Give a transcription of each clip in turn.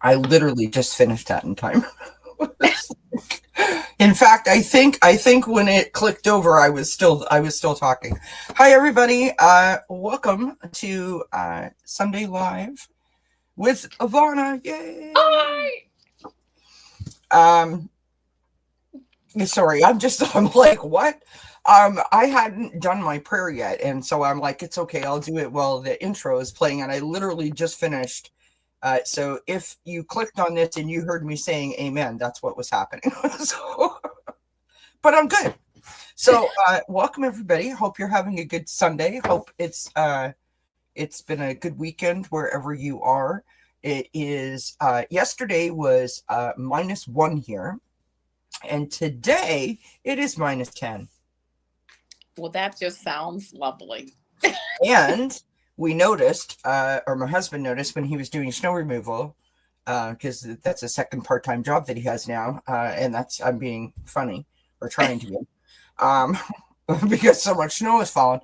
I literally just finished that in time. In fact, I think when it clicked over, I was still talking. Hi, everybody. Welcome to Sunday Live with Avana. Yay! Hi. Sorry, I'm like, what? I hadn't done my prayer yet, and so I'm like, it's okay, I'll do it while the intro is playing, and I literally just finished. So if you clicked on this and you heard me saying amen, that's what was happening. But I'm good. So welcome, everybody. Hope you're having a good Sunday. Hope it's been a good weekend wherever you are. It is yesterday was -1 here, and today it is -10. Well, that just sounds lovely. And we noticed, or my husband noticed when he was doing snow removal, because that's a second part-time job that he has now, and I'm being funny, or trying to be, because so much snow has fallen.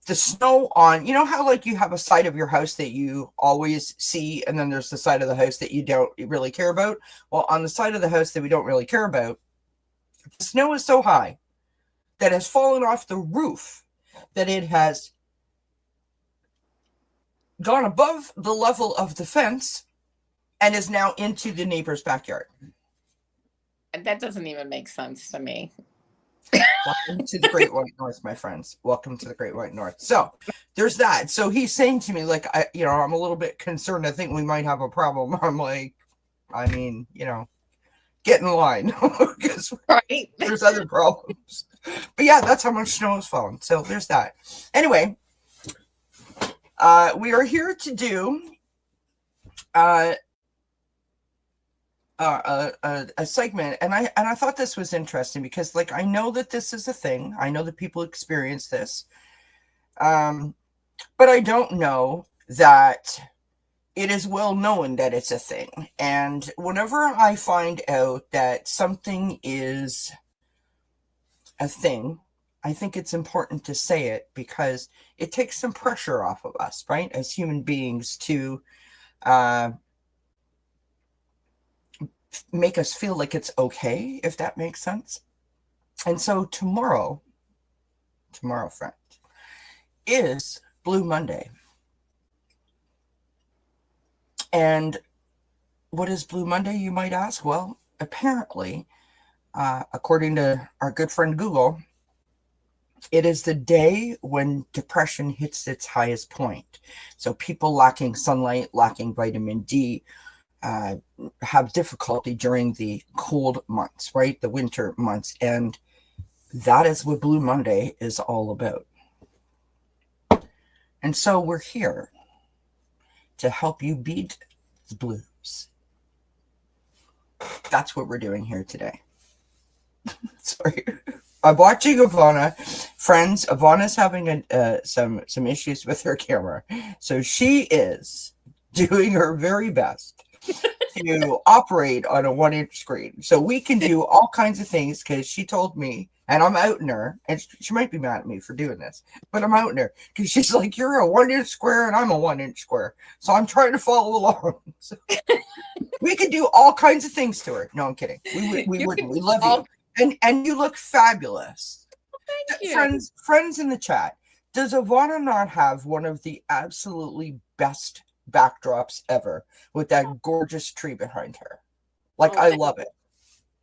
The snow on, you know how like you have a side of your house that you always see, and then there's the side of the house that you don't really care about? Well, on the side of the house that we don't really care about, the snow is so high that has fallen off the roof that it has gone above the level of the fence and is now into the neighbor's backyard. And that doesn't even make sense to me. Welcome to the Great White North, my friends. Welcome to the Great White North. So there's that. So he's saying to me, like, I'm a little bit concerned. I think we might have a problem. I'm like, get in line, because Right. there's other problems. But yeah, that's how much snow has fallen. So there's that. Anyway, we are here to do a segment, and I thought this was interesting because, like, I know that this is a thing. I know that people experience this, but I don't know that it is well known that it's a thing. And whenever I find out that something is a thing, I think it's important to say it because it takes some pressure off of us, right, as human beings, to make us feel like it's okay, if that makes sense. And so tomorrow, friend, is Blue Monday. And what is Blue Monday, you might ask? Well, apparently, according to our good friend Google, it is the day when depression hits its highest point. So people lacking sunlight, lacking vitamin D, have difficulty during the cold months, right? The winter months. And that is what Blue Monday is all about. And so we're here to help you beat the blues. That's what we're doing here today. Sorry. I'm watching Avana. Friends, Avana's having some issues with her camera. So she is doing her very best to operate on a 1-inch screen. So we can do all kinds of things, because she told me, and I'm outing her, and she might be mad at me for doing this, but I'm outing her because she's like, you're a 1-inch square and I'm a 1-inch square. So I'm trying to follow along. So we could do all kinds of things to her. No, I'm kidding. We wouldn't. We love you. And you look fabulous. Thank you. Friends in the chat, does Avana not have one of the absolutely best backdrops ever with that gorgeous tree behind her? Like, I love it.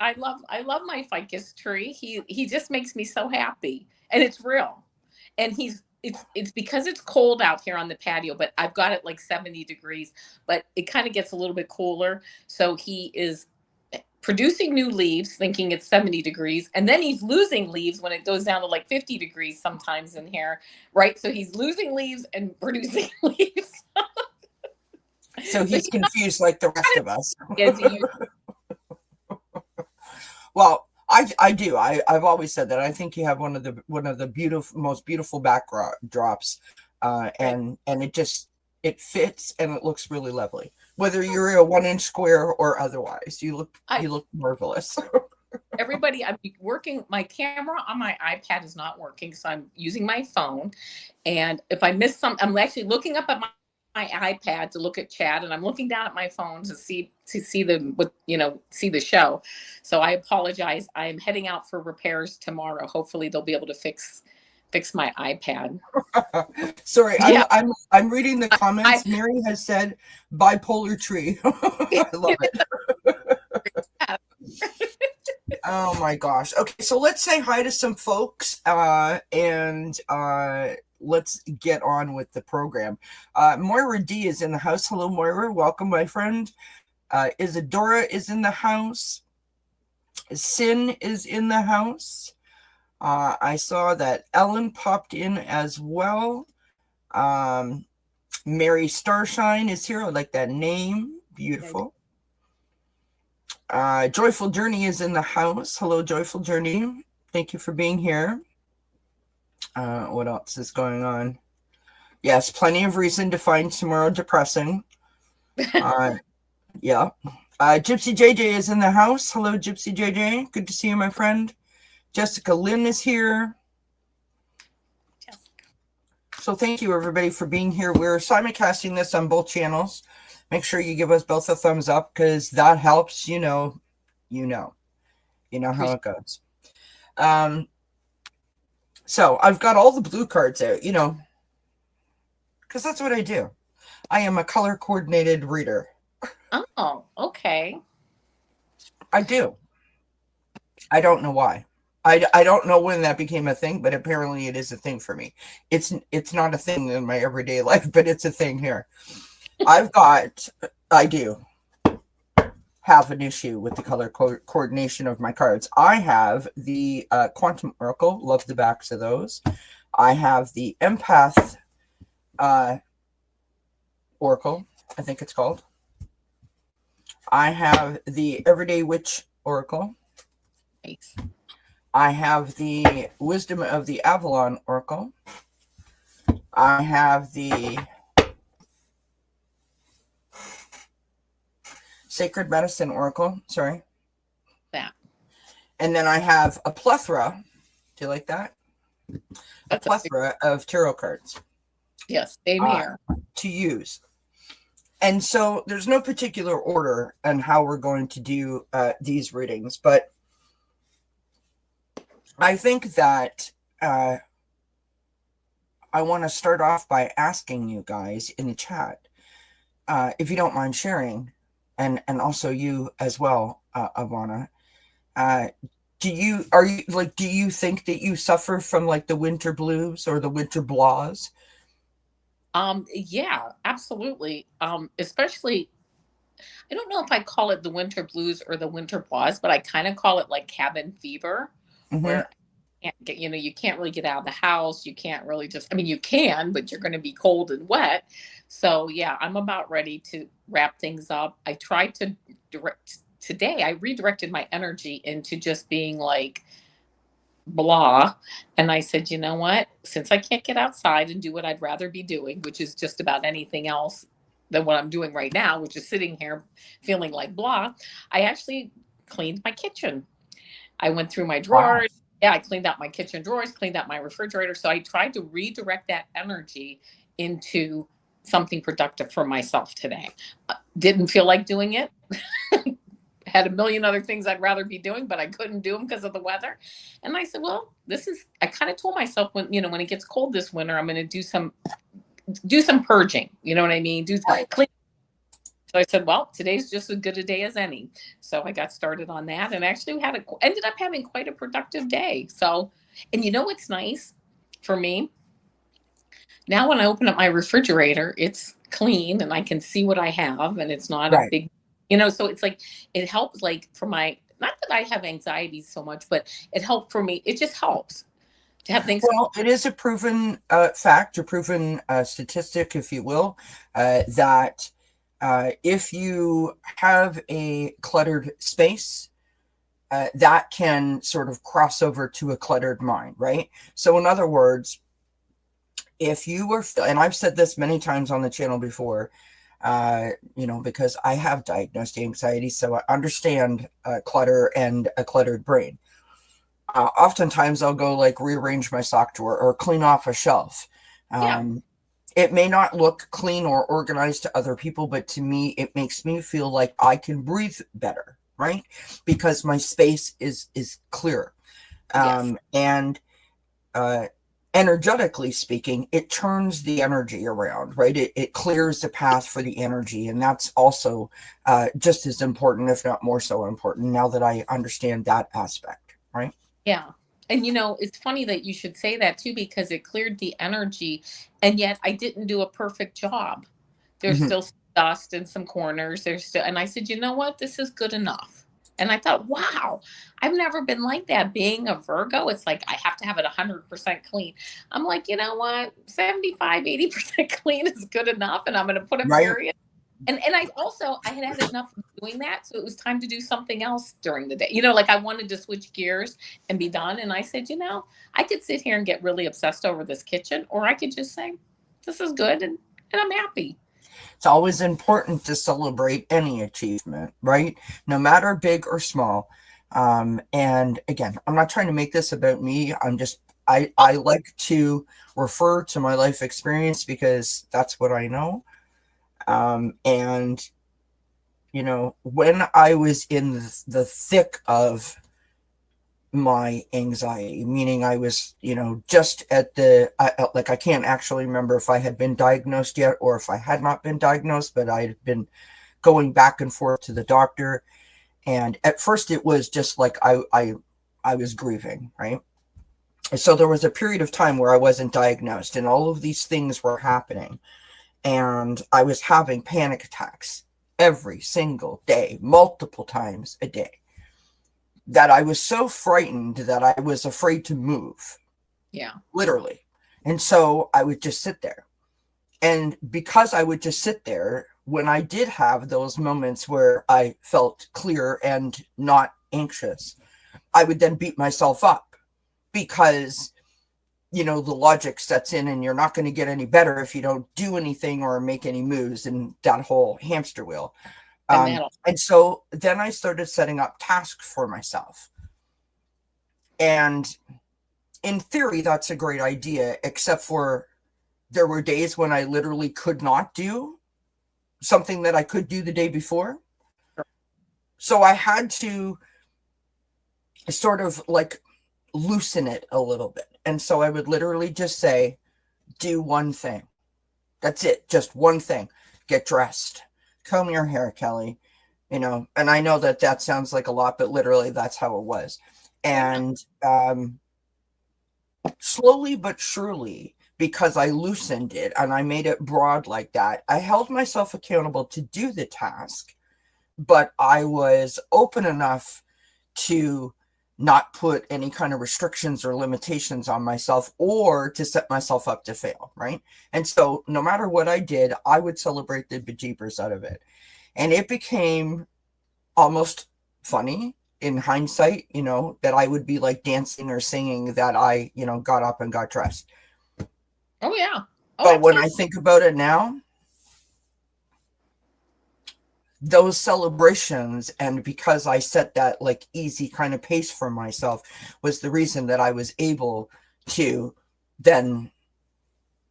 I love my ficus tree. He just makes me so happy, and it's real. And it's because it's cold out here on the patio, but I've got it like 70 degrees, but it kind of gets a little bit cooler. So he is producing new leaves thinking it's 70 degrees, and then he's losing leaves when it goes down to like 50 degrees sometimes in here, right? So he's losing leaves and producing leaves. So he's confused like the rest of us. You. Well, I do. I've always said that I think you have one of the most beautiful backdrops, and it fits and it looks really lovely. Whether you're a 1-inch square or otherwise, you look marvelous. Everybody, I'm working. My camera on my iPad is not working, so I'm using my phone. And if I miss something, I'm actually looking up at my my iPad to look at chat, and I'm looking down at my phone to see see the show. So I apologize. I'm heading out for repairs tomorrow. Hopefully they'll be able to fix my iPad. Sorry, Yeah. I'm reading the I comments. Mary has said bipolar tree. I love it. yeah. Oh my gosh. Okay, so let's say hi to some folks, and let's get on with the program. Moira D is in the house. Hello, Moira. Welcome, my friend. Isadora is in the house. Sin is in the house. I saw that Ellen popped in as well. Mary Starshine is here. I like that name. Beautiful. Joyful Journey is in the house. Hello, Joyful Journey. Thank you for being here. What else is going on? Yes, plenty of reason to find tomorrow depressing. Yeah. Gypsy JJ is in the house. Hello, Gypsy JJ. Good to see you, my friend. Jessica Lynn is here. So thank you, everybody, for being here. We're simulcasting this on both channels. Make sure you give us both a thumbs up, because that helps. You know how it goes. So I've got all the blue cards out, because that's what I do. I am a color coordinated reader. Oh, okay. I do. I don't know why. I don't know when that became a thing, but apparently it is a thing for me. It's not a thing in my everyday life, but it's a thing here. I do have an issue with the color coordination of my cards. I have the Quantum Oracle. Love the backs of those. I have the Empath Oracle, I think it's called. I have the Everyday Witch Oracle. Nice. I have the Wisdom of the Avalon Oracle. I have the Sacred Medicine Oracle. Sorry. That. And then I have a plethora. Do you like that? A plethora of tarot cards. Yes, same here. To use. And so there's no particular order on how we're going to do these readings, but I think that I want to start off by asking you guys in the chat, if you don't mind sharing, and also you as well, Avana. Do you think that you suffer from like the winter blues or the winter blahs? Yeah, absolutely. Especially, I don't know if I call it the winter blues or the winter blahs, but I kind of call it like cabin fever, where you can't really get out of the house. You can't really you can, but you're going to be cold and wet. So yeah, I'm about ready to wrap things up. I tried to today, I redirected my energy into just being like, blah. And I said, you know what? Since I can't get outside and do what I'd rather be doing, which is just about anything else than what I'm doing right now, which is sitting here feeling like blah, I actually cleaned my kitchen. I went through my drawers. Wow. Yeah, I cleaned out my kitchen drawers, cleaned out my refrigerator. So I tried to redirect that energy into something productive for myself today. Didn't feel like doing it. Had a million other things I'd rather be doing, but I couldn't do them because of the weather. And I said, well, I kind of told myself when it gets cold this winter, I'm going to do some purging. You know what I mean? Clean. So I said, well, today's just as good a day as any. So I got started on that, and actually ended up having quite a productive day. So, and you know what's nice for me? Now when I open up my refrigerator, it's clean and I can see what I have, and it's not a big, so it's like, it helps like for not that I have anxiety so much, but it helped for me. It just helps to have things. Well, it is a proven fact, or proven statistic, if you will, that if you have a cluttered space, that can sort of cross over to a cluttered mind, right? So in other words, if you were, and I've said this many times on the channel before, because I have diagnosed anxiety, so I understand clutter and a cluttered brain. Oftentimes I'll go like rearrange my sock drawer or clean off a shelf. It may not look clean or organized to other people, but to me, it makes me feel like I can breathe better, right? Because my space is clear. Yes. And uh, energetically speaking, it turns the energy around, right? It clears the path for the energy. And that's also just as important, if not more so important, now that I understand that aspect, right? Yeah. And it's funny that you should say that too, because it cleared the energy. And yet I didn't do a perfect job. There's Mm-hmm. still some dust in some corners. And I said, you know what? This is good enough. And I thought, wow, I've never been like that. Being a Virgo, it's like I have to have it 100% clean. I'm like, you know what? 75, 80% clean is good enough. And I'm going to put a Right. period. And I had enough of doing that, so it was time to do something else during the day. Like I wanted to switch gears and be done. And I said, I could sit here and get really obsessed over this kitchen, or I could just say, this is good, and I'm happy. It's always important to celebrate any achievement, right? No matter big or small. And again, I'm not trying to make this about me. I like to refer to my life experience because that's what I know. And when I was in the thick of my anxiety, meaning I was, just at I can't actually remember if I had been diagnosed yet or if I had not been diagnosed, but I had been going back and forth to the doctor. And at first it was just like I was grieving, right? So there was a period of time where I wasn't diagnosed and all of these things were happening. And I was having panic attacks every single day, multiple times a day, that I was so frightened that I was afraid to move. Yeah. Literally. And so I would just sit there. And because I would just sit there, when I did have those moments where I felt clear and not anxious, I would then beat myself up because, the logic sets in and you're not going to get any better if you don't do anything or make any moves in that whole hamster wheel. And And so then I started setting up tasks for myself. And in theory, that's a great idea, except for there were days when I literally could not do something that I could do the day before. So I had to sort of like loosen it a little bit. And so I would literally just say, do one thing. That's it. Just one thing. Get dressed. Comb your hair, Kelly. And I know that sounds like a lot, but literally that's how it was. And slowly but surely, because I loosened it and I made it broad like that, I held myself accountable to do the task, but I was open enough to not put any kind of restrictions or limitations on myself or to set myself up to fail, right? And so no matter what I did, I would celebrate the bejeepers out of it. And it became almost funny in hindsight, that I would be like dancing or singing that I, got up and got dressed. Oh, yeah. Oh, But when absolutely. I think about it now, those celebrations, and because I set that like easy kind of pace for myself, was the reason that I was able to then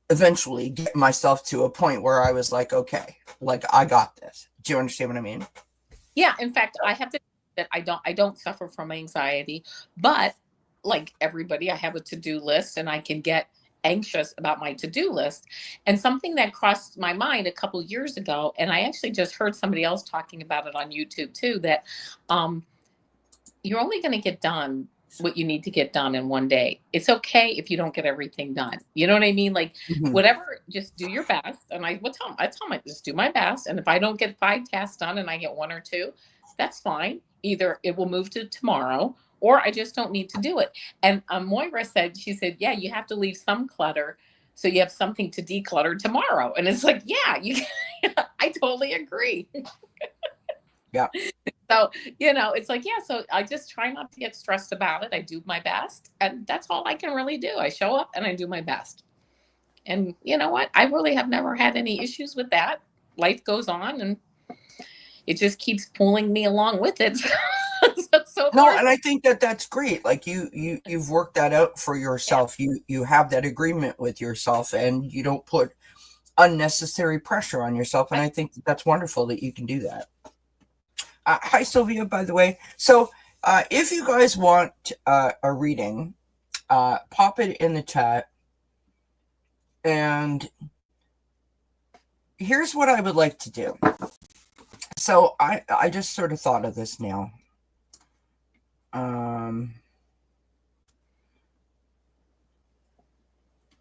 eventually get myself to a point where I was like, okay, like I got this. Do you understand what I mean? Yeah. In fact, I have to that I don't suffer from anxiety, but like everybody, I have a to-do list and I can get anxious about my to-do list. And something that crossed my mind a couple years ago, and I actually just heard somebody else talking about it on YouTube too, that um you're only going to get done what you need to get done in one day. It's okay if you don't get everything done. You know what I mean? Like Mm-hmm. whatever, just do your best. And I tell my just do my best. And if I don't get 5 tasks done and I get one or two, that's fine. Either it will move to tomorrow or I just don't need to do it. And Moira said, she said, yeah, you have to leave some clutter so you have something to declutter tomorrow. And it's like, yeah, I totally agree. Yeah. So, it's like, yeah, so I just try not to get stressed about it. I do my best, and that's all I can really do. I show up and I do my best. And you know what? I really have never had any issues with that. Life goes on and it just keeps pulling me along with it. So No, far, and I think that that's great. Like you've worked that out for yeah. yourself. You have that agreement with yourself, and you don't put unnecessary pressure on yourself. And I think that's wonderful that you can do that. Hi, Sylvia, by the way. So if you guys want a reading, pop it in the chat. And here's what I would like to do. So I just sort of thought of this now.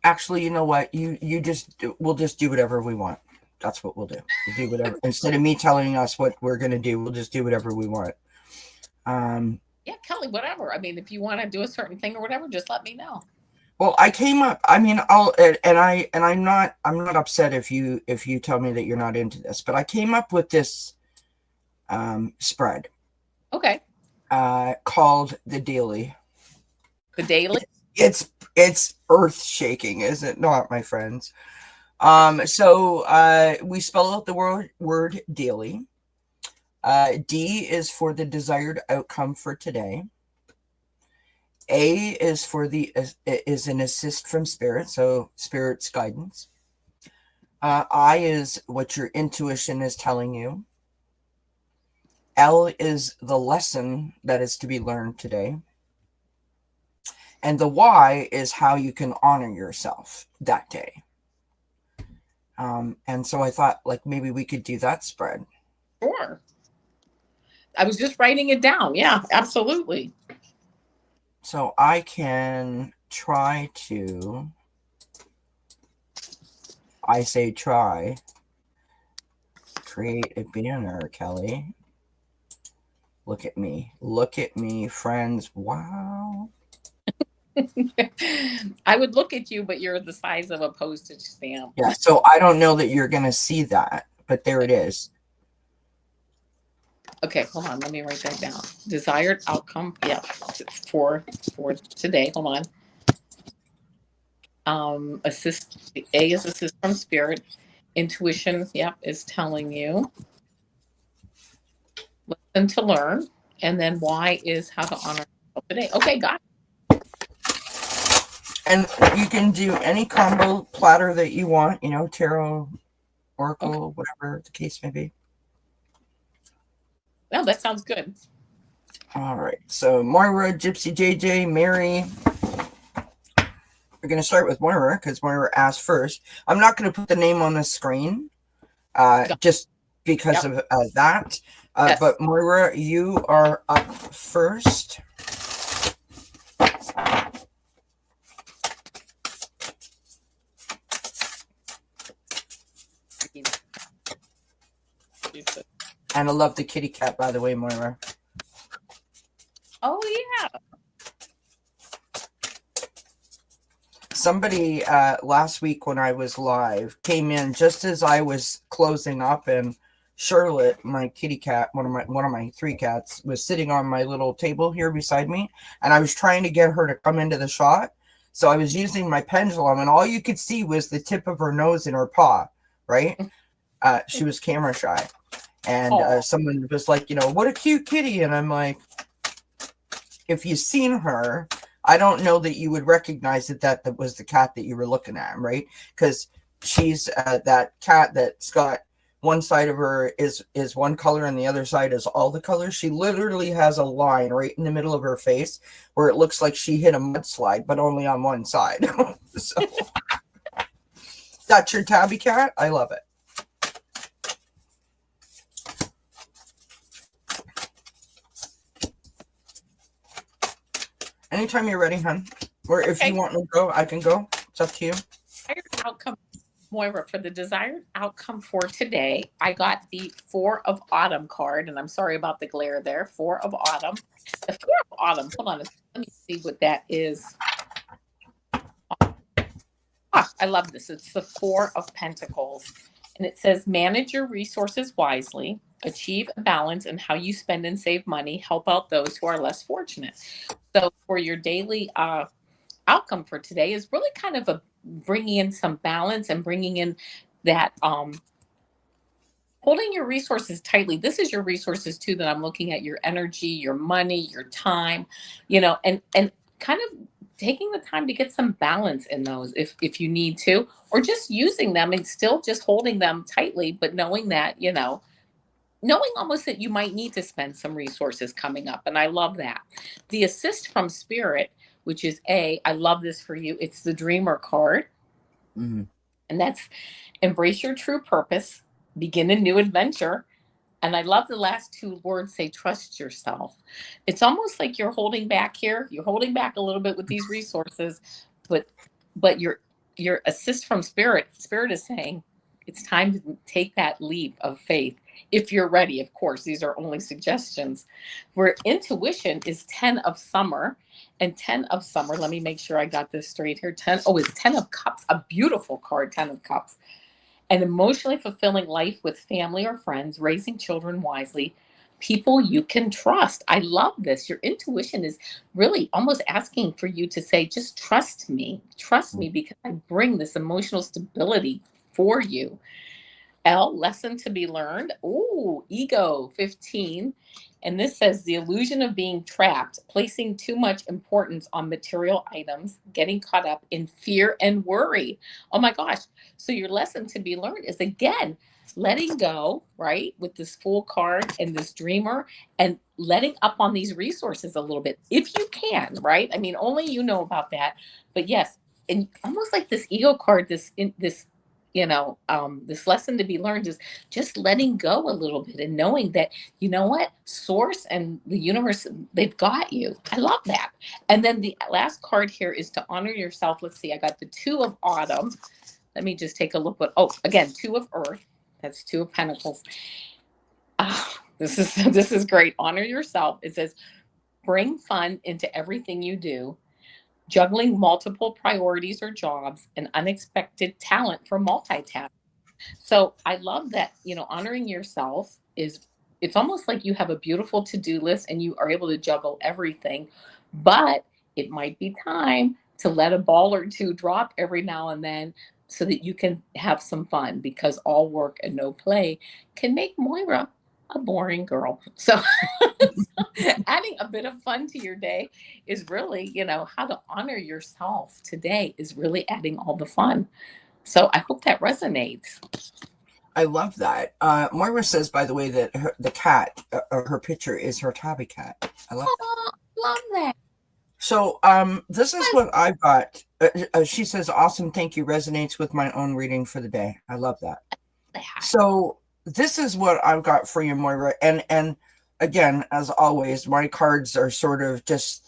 Actually, you know what? We'll just do whatever we want. That's what we'll do. We'll do whatever. Instead of me telling us what we're going to do, we'll just do whatever we want. Yeah, Kelly, whatever. I mean, if you want to do a certain thing or whatever, just let me know. Well, I came up. I mean, I'm not upset if you tell me that you're not into this, but I came up with this spread. Okay. Called the Daily. The Daily. It's earth shaking, is it not, my friends? So we spell out the word daily. D is for the desired outcome for today. A is is an assist from spirit, so spirit's guidance. I is what your intuition is telling you. L is the lesson that is to be learned today. And the Y is how you can honor yourself that day. And so I thought, like, maybe we could do that spread. Sure. I was just writing it down. Yeah, absolutely. So I can try to, I say try, create a banner, Kelly. Look at me, friends. Wow. I would look at you, but you're the size of a postage stamp. Yeah, so I don't know that you're going to see that, but there it is. Okay, hold on. Let me write that down. Desired outcome. Yeah, for today. Hold on. Assist. A is assist from spirit. Intuition. Yep, is telling you. Listen to learn, and then Y is how to honor today. Okay, got it. And you can do any combo platter that you want. You know, tarot, oracle, okay, whatever the case may be. No, that sounds good. All right. So Moira, Gypsy JJ, Mary. We're going to start with Moira because Moira asked first. I'm not going to put the name on the screen just because of that. Yes. But Moira, you are up first. And I love the kitty cat, by the way, Moira. Oh, yeah. Somebody last week when I was live came in just as I was closing up, and Charlotte, my kitty cat, one of my three cats, was sitting on my little table here beside me, and I was trying to get her to come into the shot. So I was using my pendulum, and all you could see was the tip of her nose and her paw, right? She was camera shy. And someone was like, you know, what a cute kitty. And I'm like, if you've seen her, I don't know that you would recognize that was the cat that you were looking at, right? Because she's that cat that's got one side of her is one color and the other side is all the colors. She literally has a line right in the middle of her face where it looks like she hit a mudslide, but only on one side. So that's your tabby cat. I love it. Anytime you're ready, hon. Or if you want me to go, I can go. It's up to you. Desired outcome, Moira, for the desired outcome for today, I got the 4 of Autumn card, and I'm sorry about the glare there. 4 of Autumn. The 4 of Autumn. Hold on. Let me see what that is. I love this. It's the 4 of Pentacles. And it says, manage your resources wisely, achieve a balance in how you spend and save money, help out those who are less fortunate. So for your daily outcome for today is really kind of bringing in some balance and bringing in that holding your resources tightly. This is your resources too that I'm looking at, your energy, your money, your time, you know, and kind of taking the time to get some balance in those if you need to, or just using them and still just holding them tightly, but knowing that, knowing almost that you might need to spend some resources coming up. And I love that. The assist from spirit, which is I love this for you. It's the dreamer card. Mm-hmm. And that's embrace your true purpose, begin a new adventure. And I love the last two words say trust yourself. It's almost like you're holding back here. You're holding back a little bit with these resources, but your assist from spirit, spirit is saying it's time to take that leap of faith. If you're ready, of course, these are only suggestions. Where intuition is 10 of summer, and 10 of summer, let me make sure I got this straight here. It's 10 of cups, a beautiful card, 10 of cups. An emotionally fulfilling life with family or friends, raising children wisely, people you can trust. I love this. Your intuition is really almost asking for you to say, just trust me because I bring this emotional stability for you. Lesson to be learned. Ooh, ego 15. And this says the illusion of being trapped, placing too much importance on material items, getting caught up in fear and worry. Oh my gosh. So your lesson to be learned is again, letting go, right? With this Fool card and this dreamer, and letting up on these resources a little bit, if you can, right? I mean, only you know about that. But yes, and almost like this ego card, this lesson to be learned is just letting go a little bit and knowing that, you know what, source and the universe, they've got you. I love that. And then the last card here is to honor yourself. Let's see, I got the 2 of autumn. Let me just take a look. Again, 2 of earth. That's 2 of pentacles. This is great. Honor yourself. It says bring fun into everything you do, juggling multiple priorities or jobs, and unexpected talent for multitasking. So I love that, honoring yourself it's almost like you have a beautiful to-do list and you are able to juggle everything, but it might be time to let a ball or two drop every now and then so that you can have some fun, because all work and no play can make Moira a boring girl. So, adding a bit of fun to your day is really, how to honor yourself today is really adding all the fun. So I hope that resonates. I love that. Moira says, by the way, that the cat, her picture is her tabby cat. I love that. Oh, love that. So, this is what I've got. She says, awesome, thank you, resonates with my own reading for the day. I love that. So, this is what I've got for you, Moira. And again, as always, my cards are sort of just,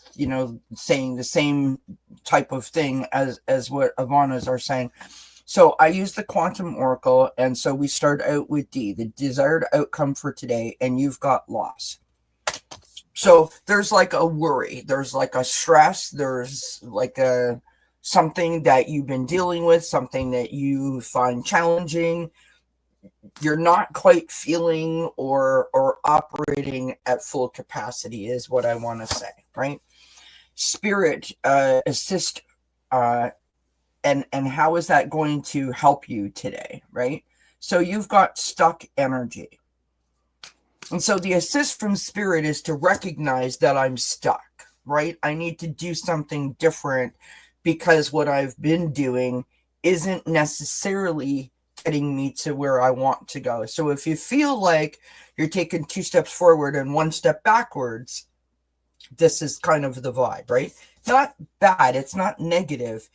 saying the same type of thing as what Avana's are saying. So I use the Quantum Oracle, and so we start out with D, the desired outcome for today, and you've got loss. So there's like a worry, there's like a stress, there's like a something that you've been dealing with, something that you find challenging. You're not quite feeling or operating at full capacity is what I want to say, right? Spirit assist and how is that going to help you today, right? So you've got stuck energy. And so the assist from spirit is to recognize that I'm stuck, right? I need to do something different because what I've been doing isn't necessarily getting me to where I want to go. So if you feel like you're taking 2 steps forward and 1 step backwards, this is kind of the vibe, right? Not bad, it's not negative,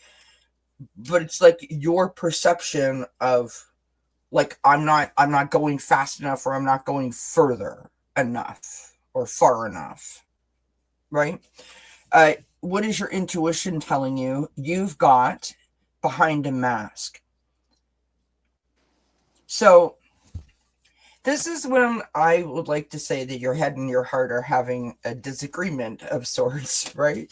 but it's like your perception of like I'm not going fast enough, or I'm not going further enough or far enough, right? What is your intuition telling you? You've got behind a mask. So this is when I would like to say that your head and your heart are having a disagreement of sorts, right?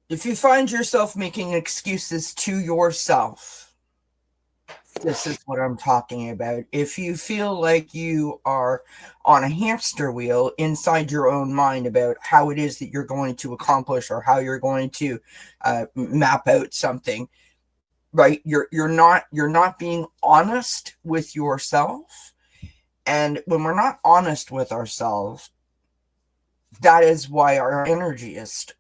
If you find yourself making excuses to yourself, this is what I'm talking about. If you feel like you are on a hamster wheel inside your own mind about how it is that you're going to accomplish or how you're going to map out something, right? You're not being honest with yourself. And when we're not honest with ourselves, That is why our energy is stuck,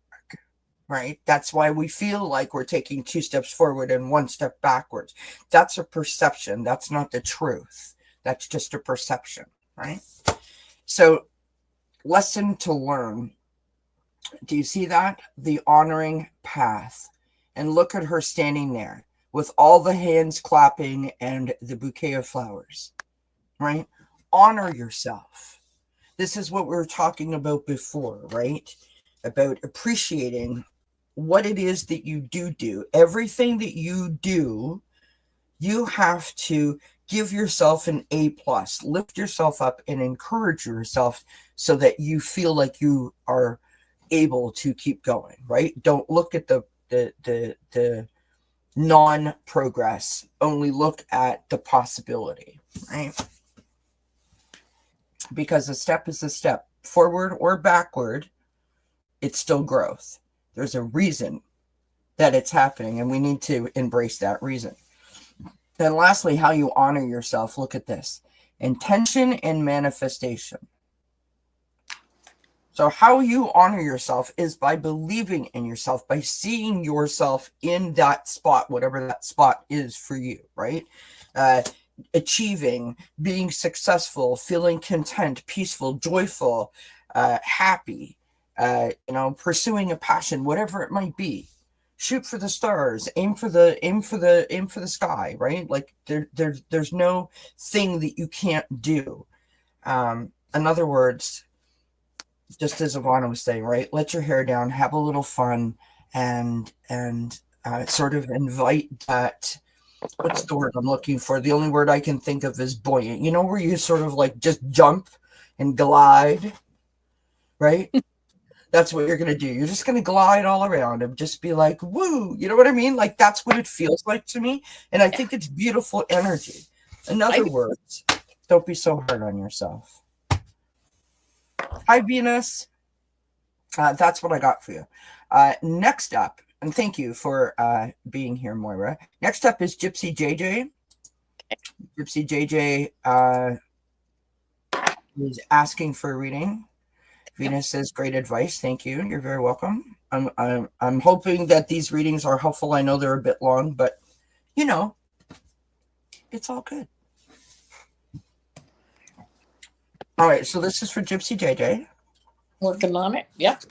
right? That's why we feel like we're taking 2 steps forward and 1 step backwards. That's a perception. That's not the truth. That's just a perception, right? So, lesson to learn. Do you see that? The honoring path. And look at her standing there with all the hands clapping and the bouquet of flowers, right? Honor yourself. This is what we were talking about before, right? About appreciating what it is that you do. Everything that you do, you have to give yourself an A plus, lift yourself up and encourage yourself so that you feel like you are able to keep going, right? Don't look at the non-progress, only look at the possibility, right? Because a step is a step, forward or backward, it's still growth. There's a reason that it's happening, and we need to embrace that reason. Then lastly, how you honor yourself. Look at this. Intention and manifestation. So how you honor yourself is by believing in yourself, by seeing yourself in that spot, whatever that spot is for you, right? Achieving, being successful, feeling content, peaceful, joyful, happy, pursuing a passion, whatever it might be. Shoot for the stars, aim for the sky, right? Like there's no thing that you can't do. In other words, just as Avana was saying, right? Let your hair down, have a little fun, and sort of invite that. What's the word I'm looking for? The only word I can think of is buoyant. You know, where you sort of like just jump and glide, right? That's what you're going to do. You're just going to glide all around and just be like, woo. You know what I mean? Like, that's what it feels like to me. And I think it's beautiful energy. In other words, don't be so hard on yourself. Hi, Venus. That's what I got for you. Next up, and thank you for being here, Moira. Next up is Gypsy JJ. Gypsy JJ is asking for a reading. Venus says, great advice. Thank you. You're very welcome. I'm hoping that these readings are helpful. I know they're a bit long, but you know, it's all good. All right, so this is for Gypsy JJ. Working on it. Yep.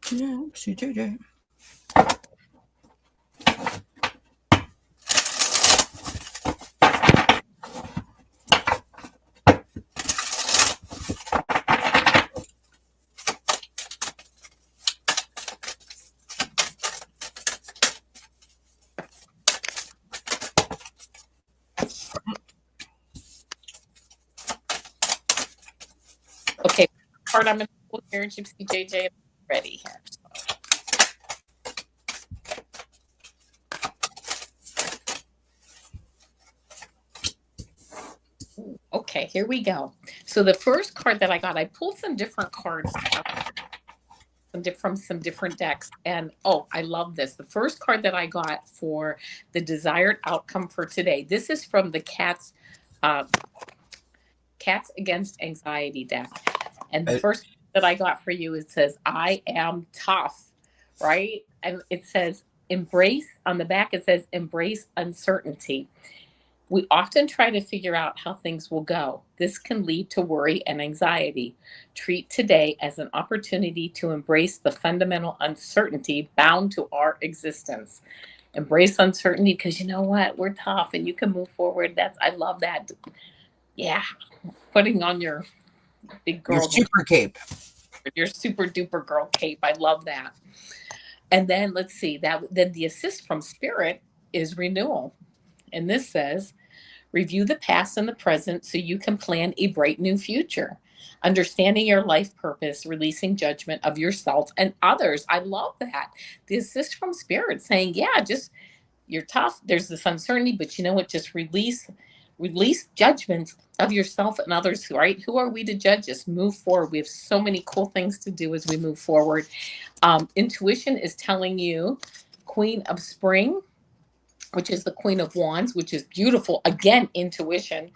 Gypsy JJ. Okay, part I'm going to pull here, Gypsy JJ, ready here. Okay, here we go. So the first card that I got, I pulled some different cards from some different decks, and oh, I love this. The first card that I got for the desired outcome for today. This is from the Cats Against Anxiety deck, and the first that I got for you, it says, "I am tough," right? And it says, "Embrace." On the back, it says, "Embrace uncertainty." We often try to figure out how things will go. This can lead to worry and anxiety. Treat today as an opportunity to embrace the fundamental uncertainty bound to our existence. Embrace uncertainty because you know what? We're tough and you can move forward. I love that. Yeah. Putting on your big girl. Your super cape. Your super duper girl cape. I love that. And then let's see then the assist from spirit is renewal. And this says, review the past and the present so you can plan a bright new future. Understanding your life purpose, releasing judgment of yourself and others. I love that. The assist from spirit saying, yeah, just you're tough. There's this uncertainty, but you know what? Just release judgments of yourself and others, right? Who are we to judge? Just move forward. We have so many cool things to do as we move forward. Intuition is telling you, Queen of Spring, which is the Queen of Wands, which is beautiful. Again, intuition.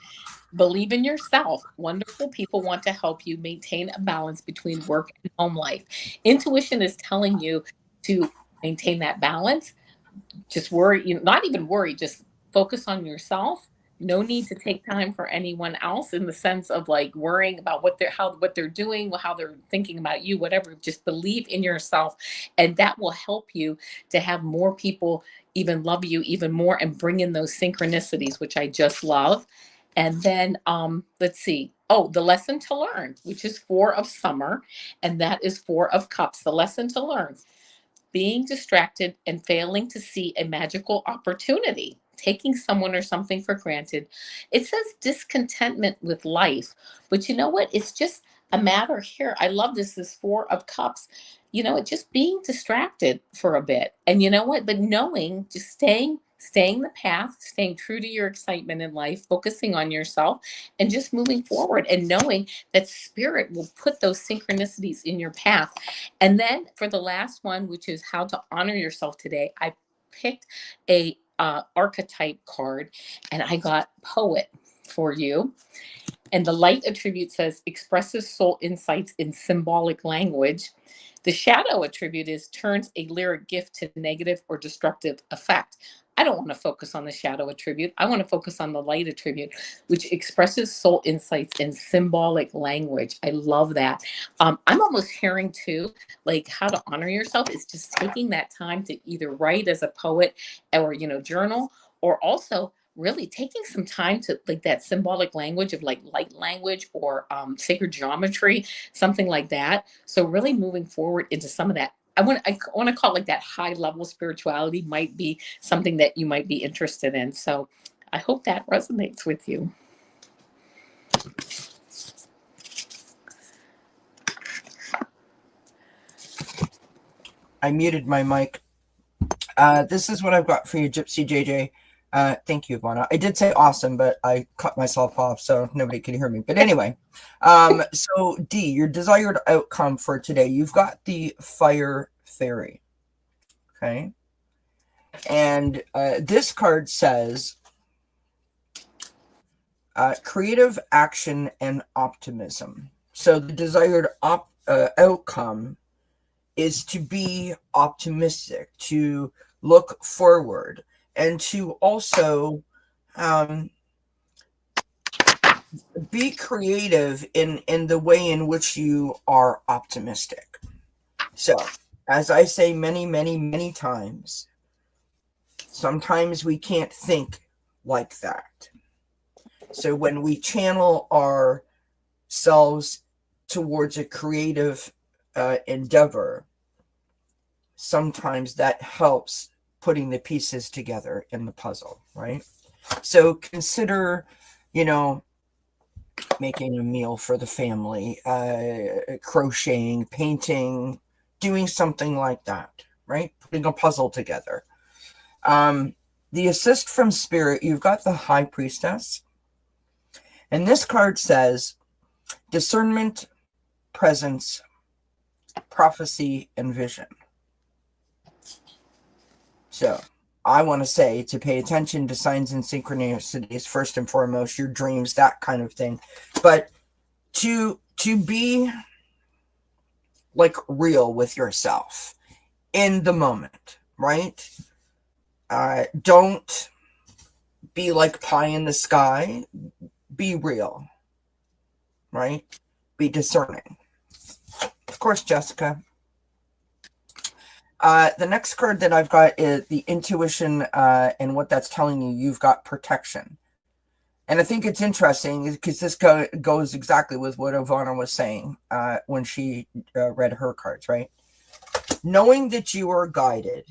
Believe in yourself. Wonderful people want to help you maintain a balance between work and home life. Intuition is telling you to maintain that balance. Just worry, not even worry, just focus on yourself. No need to take time for anyone else in the sense of like worrying about what they're doing, how they're thinking about you, whatever. Just believe in yourself, and that will help you to have more people even love you even more and bring in those synchronicities, which I just love. And then let's see. Oh, the lesson to learn, which is 4 of Summer, and that is 4 of Cups. The lesson to learn: being distracted and failing to see a magical opportunity, taking someone or something for granted. It says discontentment with life, but you know what? It's just a matter here. I love this 4 of Cups. It's just being distracted for a bit. And you know what? But knowing, just staying the path, staying true to your excitement in life, focusing on yourself and just moving forward and knowing that spirit will put those synchronicities in your path. And then for the last one, which is how to honor yourself today, I picked a archetype card, and I got poet for you. And the light attribute says expresses soul insights in symbolic language. The shadow attribute is turns a lyric gift to negative or destructive effect. I don't want to focus on the shadow attribute. I want to focus on the light attribute, which expresses soul insights in symbolic language. I love that. I'm almost hearing too, like how to honor yourself is just taking that time to either write as a poet or, journal, or also really taking some time to like that symbolic language of like light language or sacred geometry, something like that. So really moving forward into some of that. I want to call it like that high level spirituality might be something that you might be interested in. So I hope that resonates with you. I muted my mic. This is what I've got for you, Gypsy JJ. Thank you, Ivana. I did say awesome, but I cut myself off so nobody could hear me. But anyway, so D, your desired outcome for today, you've got the Fire Fairy. Okay. And this card says creative action and optimism. So the desired outcome is to be optimistic, to look forward, and to also be creative in the way in which you are optimistic. So, as I say many, many, many times, sometimes we can't think like that. So when we channel ourselves towards a creative endeavor, sometimes that helps putting the pieces together in the puzzle, right? So consider, making a meal for the family, crocheting, painting, doing something like that, right? Putting a puzzle together. The assist from spirit, you've got the High Priestess. And this card says discernment, presence, prophecy, and vision. So I want to say to pay attention to signs and synchronicities, first and foremost, your dreams, that kind of thing. But to be like real with yourself in the moment, right? Don't be like pie in the sky. Be real, right? Be discerning. Of course, Jessica. The next card that I've got is the intuition, and what that's telling you, you've got protection. And I think it's interesting because this goes exactly with what Avana was saying when she read her cards, right? Knowing that you are guided,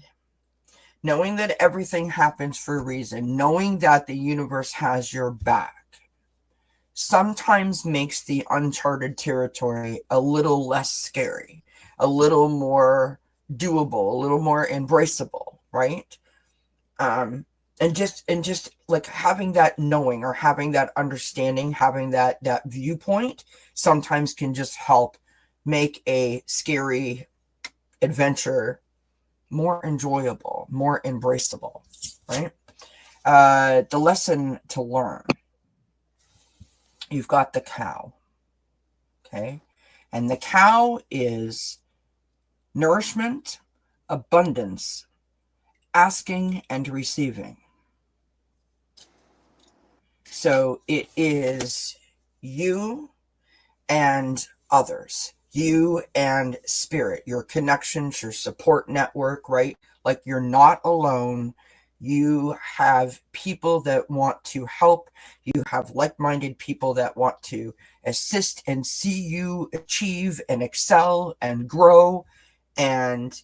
knowing that everything happens for a reason, knowing that the universe has your back, sometimes makes the uncharted territory a little less scary, a little more doable, a little more embraceable, right? And just like having that knowing or having that understanding, having that viewpoint sometimes can just help make a scary adventure more enjoyable, more embraceable, right? The lesson to learn. You've got the cow. Okay. And the cow is nourishment, abundance, asking and receiving. So it is you and others, you and spirit, your connections, your support network, right? Like you're not alone. You have people that want to help. You have like-minded people that want to assist and see you achieve and excel and grow. And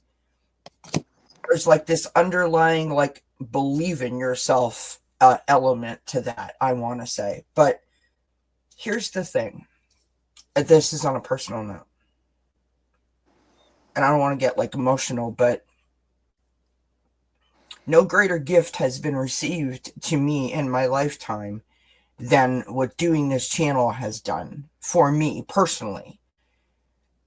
there's like this underlying, like, believe in yourself element to that, I want to say. But here's the thing. This is on a personal note. And I don't want to get like emotional, but no greater gift has been received to me in my lifetime than what doing this channel has done for me personally.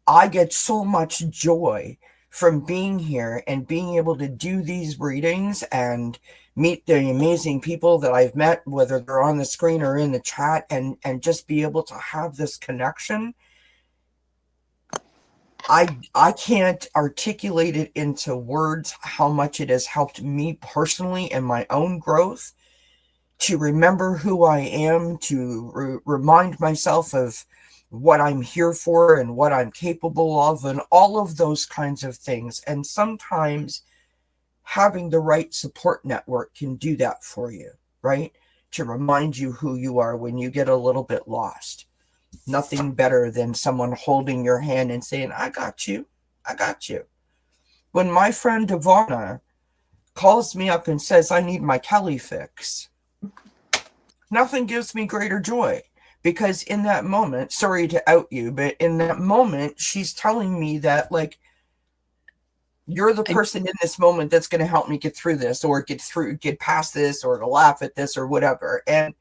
I get so much joy from being here and being able to do these readings and meet the amazing people that I've met, whether they're on the screen or in the chat, and just be able to have this connection. I can't articulate it into words how much it has helped me personally in my own growth, to remember who I am, to remind myself of what I'm here for and what I'm capable of, and all of those kinds of things. And sometimes having the right support network can do that for you, right? To remind you who you are when you get a little bit lost. Nothing better than someone holding your hand and saying, I got you. I got you. When my friend Avana calls me up and says, I need my Kelly fix, nothing gives me greater joy, because in that moment, sorry to out you, but in that moment, she's telling me that, like, you're the person in this moment that's going to help me get through this, or get past this, or to laugh at this, or whatever. And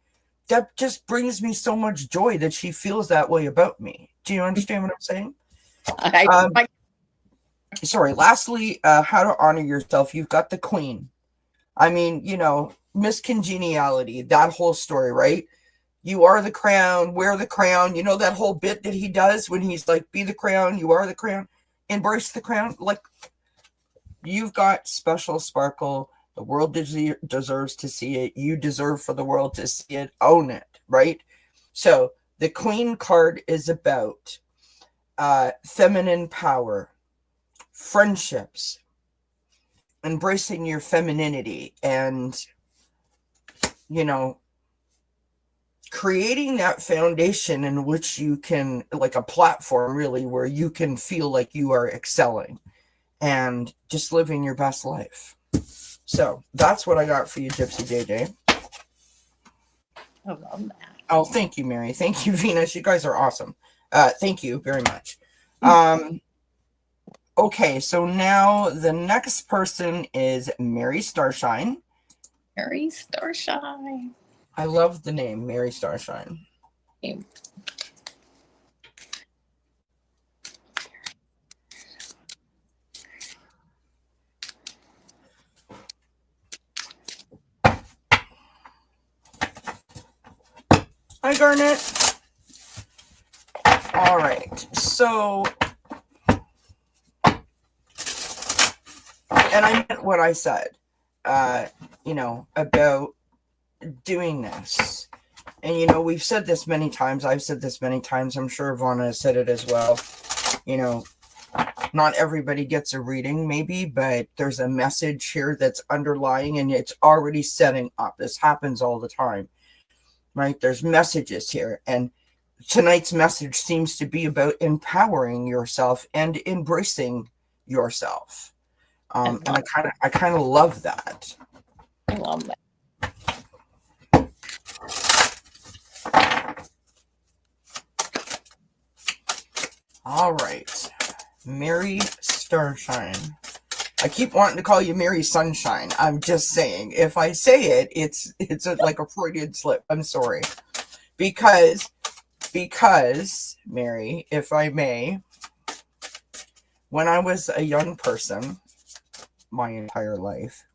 that just brings me so much joy that she feels that way about me. Do you understand what I'm saying? Sorry. Lastly, how to honor yourself. You've got the queen. I mean, Miss Congeniality, that whole story, right? You are the crown, wear the crown. You know that whole bit that he does when he's like, be the crown, you are the crown, embrace the crown. Like, you've got special sparkle. The world deserves to see it. You deserve for the world to see it. Own it, right? So the Queen card is about feminine power, friendships, embracing your femininity, and, creating that foundation in which you can, like a platform really, where you can feel like you are excelling and just living your best life. So that's what I got for you, Gypsy JJ. I love that. Oh, thank you, Mary. Thank you, Venus. You guys are awesome. Thank you very much. Okay, so now the next person is Mary Starshine. Mary Starshine. I love the name, Mary Starshine. Hi, Garnet. All right, so, and I meant what I said, about doing this. And, we've said this many times. I've said this many times. I'm sure Avana has said it as well. Not everybody gets a reading, maybe, but there's a message here that's underlying, and it's already setting up. This happens all the time, right? There's messages here. And tonight's message seems to be about empowering yourself and embracing yourself. And I kind of love that. I love that. All right, Mary Starshine. I keep wanting to call you Mary Sunshine. I'm just saying, if I say it, it's like a Freudian slip. I'm sorry, because Mary, if I may, when I was a young person, my entire life,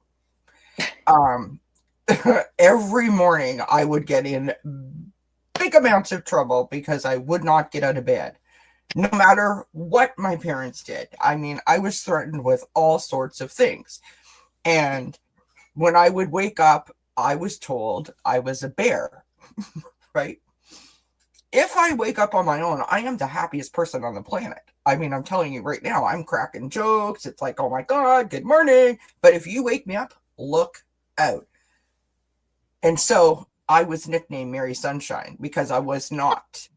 every morning I would get in big amounts of trouble because I would not get out of bed, no matter what my parents did. I mean, I was threatened with all sorts of things. And when I would wake up, I was told I was a bear, right? If I wake up on my own, I am the happiest person on the planet. I mean, I'm telling you right now, I'm cracking jokes. It's like, oh my God, good morning. But if you wake me up, look out. And so I was nicknamed Mary Sunshine because I was not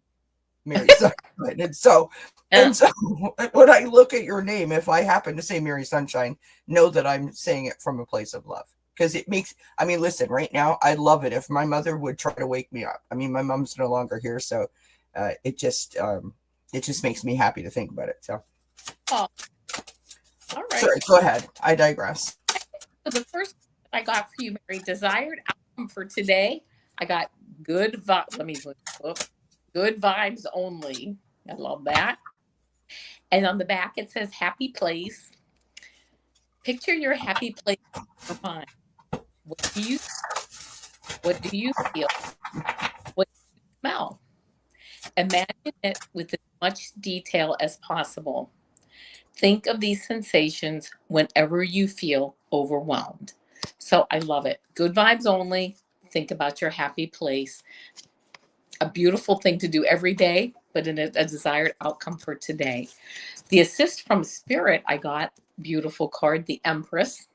Mary Sunshine. And so when I look at your name, if I happen to say Mary Sunshine, know that I'm saying it from a place of love. Because it makes, I mean, listen, right now, I love it if my mother would try to wake me up. I mean, my mom's no longer here, so it just makes me happy to think about it. So, Oh, all right. sorry, go ahead. I digress. So the first I got for you, Mary, desired outcome for today. I got good vibes. Let me look. Good vibes only. I love that. And on the back it says happy place. Picture your happy place in your mind. What do you what do you feel? What do you smell? Imagine it with as much detail as possible. Think of these sensations whenever you feel overwhelmed. So I love it. Good vibes only. Think about your happy place. A beautiful thing to do every day, but in a desired outcome for today. The assist from spirit, I got beautiful card, the Empress.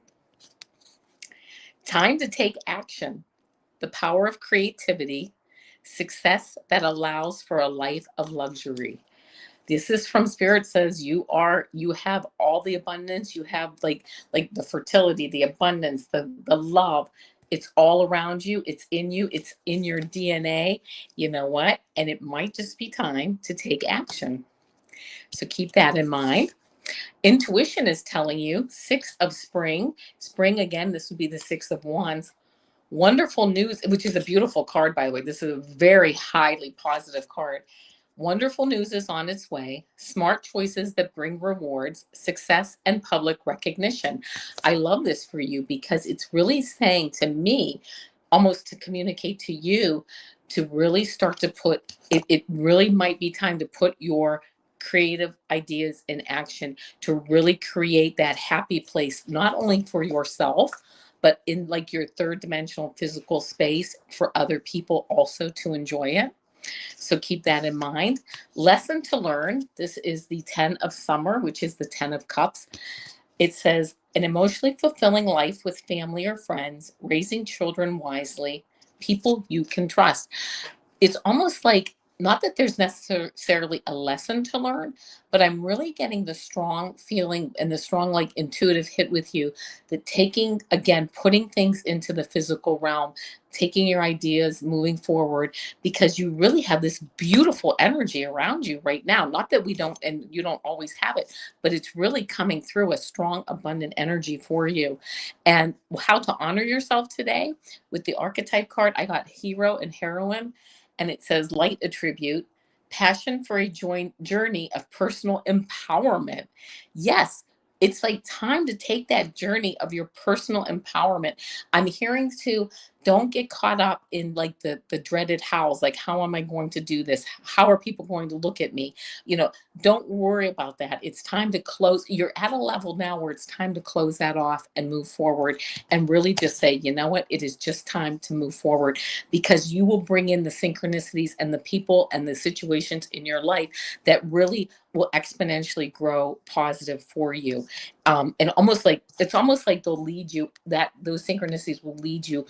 Time to take action. The power of creativity. Success that allows for a life of luxury. The assist from spirit says you have all the abundance. You have like the fertility, the abundance, the love. It's all around you. It's in you. It's in your DNA. You know what? And it might just be time to take action. So keep that in mind. Intuition is telling you six of spring. Spring again, this would be the six of wands. Wonderful news, which is a beautiful card, by the way. This is a very highly positive card. Wonderful news is on its way. Smart choices that bring rewards, success, and public recognition. I love this for you because it's really saying to me, almost to communicate to you, to really start to put it really might be time to put your creative ideas in action to really create that happy place, not only for yourself, but in like your third dimensional physical space for other people also to enjoy it. So keep that in mind. Lesson to learn. This is the 10 of summer, which is the 10 of cups. It says an emotionally fulfilling life with family or friends, raising children wisely, people you can trust. It's almost like not that there's necessarily a lesson to learn, but I'm really getting the strong feeling and the strong like intuitive hit with you that taking again putting things into the physical realm, taking your ideas, moving forward, because you really have this beautiful energy around you right now. Not that we don't and you don't always have it, but it's really coming through a strong abundant energy for you. And how to honor yourself today with the archetype card, I got hero and heroine, and it says light attribute, passion for a joint journey of personal empowerment. Yes, it's like time to take that journey of your personal empowerment. I'm hearing too, don't get caught up in like the dreaded hows, like how am I going to do this? How are people going to look at me? You know, don't worry about that. It's time to close. You're at a level now where it's time to close that off and move forward and really just say, you know what, it is just time to move forward because you will bring in the synchronicities and the people and the situations in your life that really will exponentially grow positive for you. And almost like it's almost like they'll lead you, that those synchronicities will lead you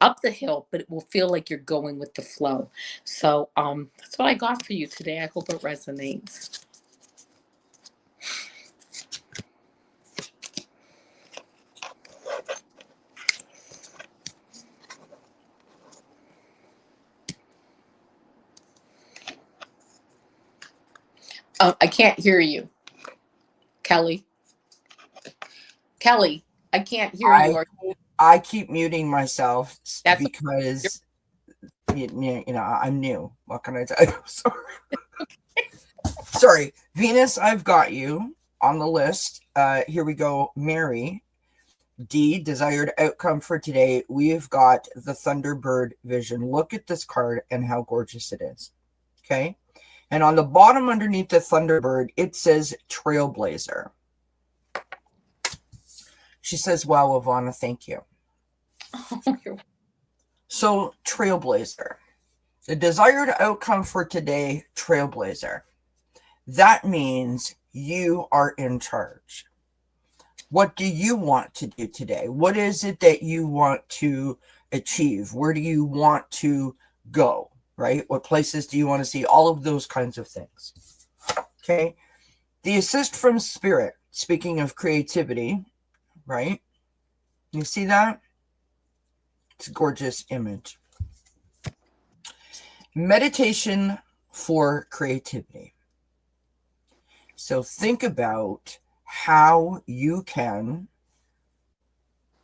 up the hill, but it will feel like you're going with the flow. So that's what I got for you today. I hope it resonates. I can't hear you, Kelly. Kelly, I can't hear you. I keep muting myself That's because I'm new. What can I tell you? Sorry. Sorry. Venus, I've got you on the list. Here we go. Mary, D, desired outcome for today. We've got the Thunderbird vision. Look at this card and how gorgeous it is. Okay. And on the bottom underneath the Thunderbird, it says Trailblazer. She says, wow, Avana, thank you. So, Trailblazer. The desired outcome for today, Trailblazer. That means you are in charge. What do you want to do today? What is it that you want to achieve? Where do you want to go, right? What places do you want to see? All of those kinds of things. Okay. The assist from spirit, speaking of creativity, right? You see that? It's a gorgeous image. Meditation for creativity. So think about how you can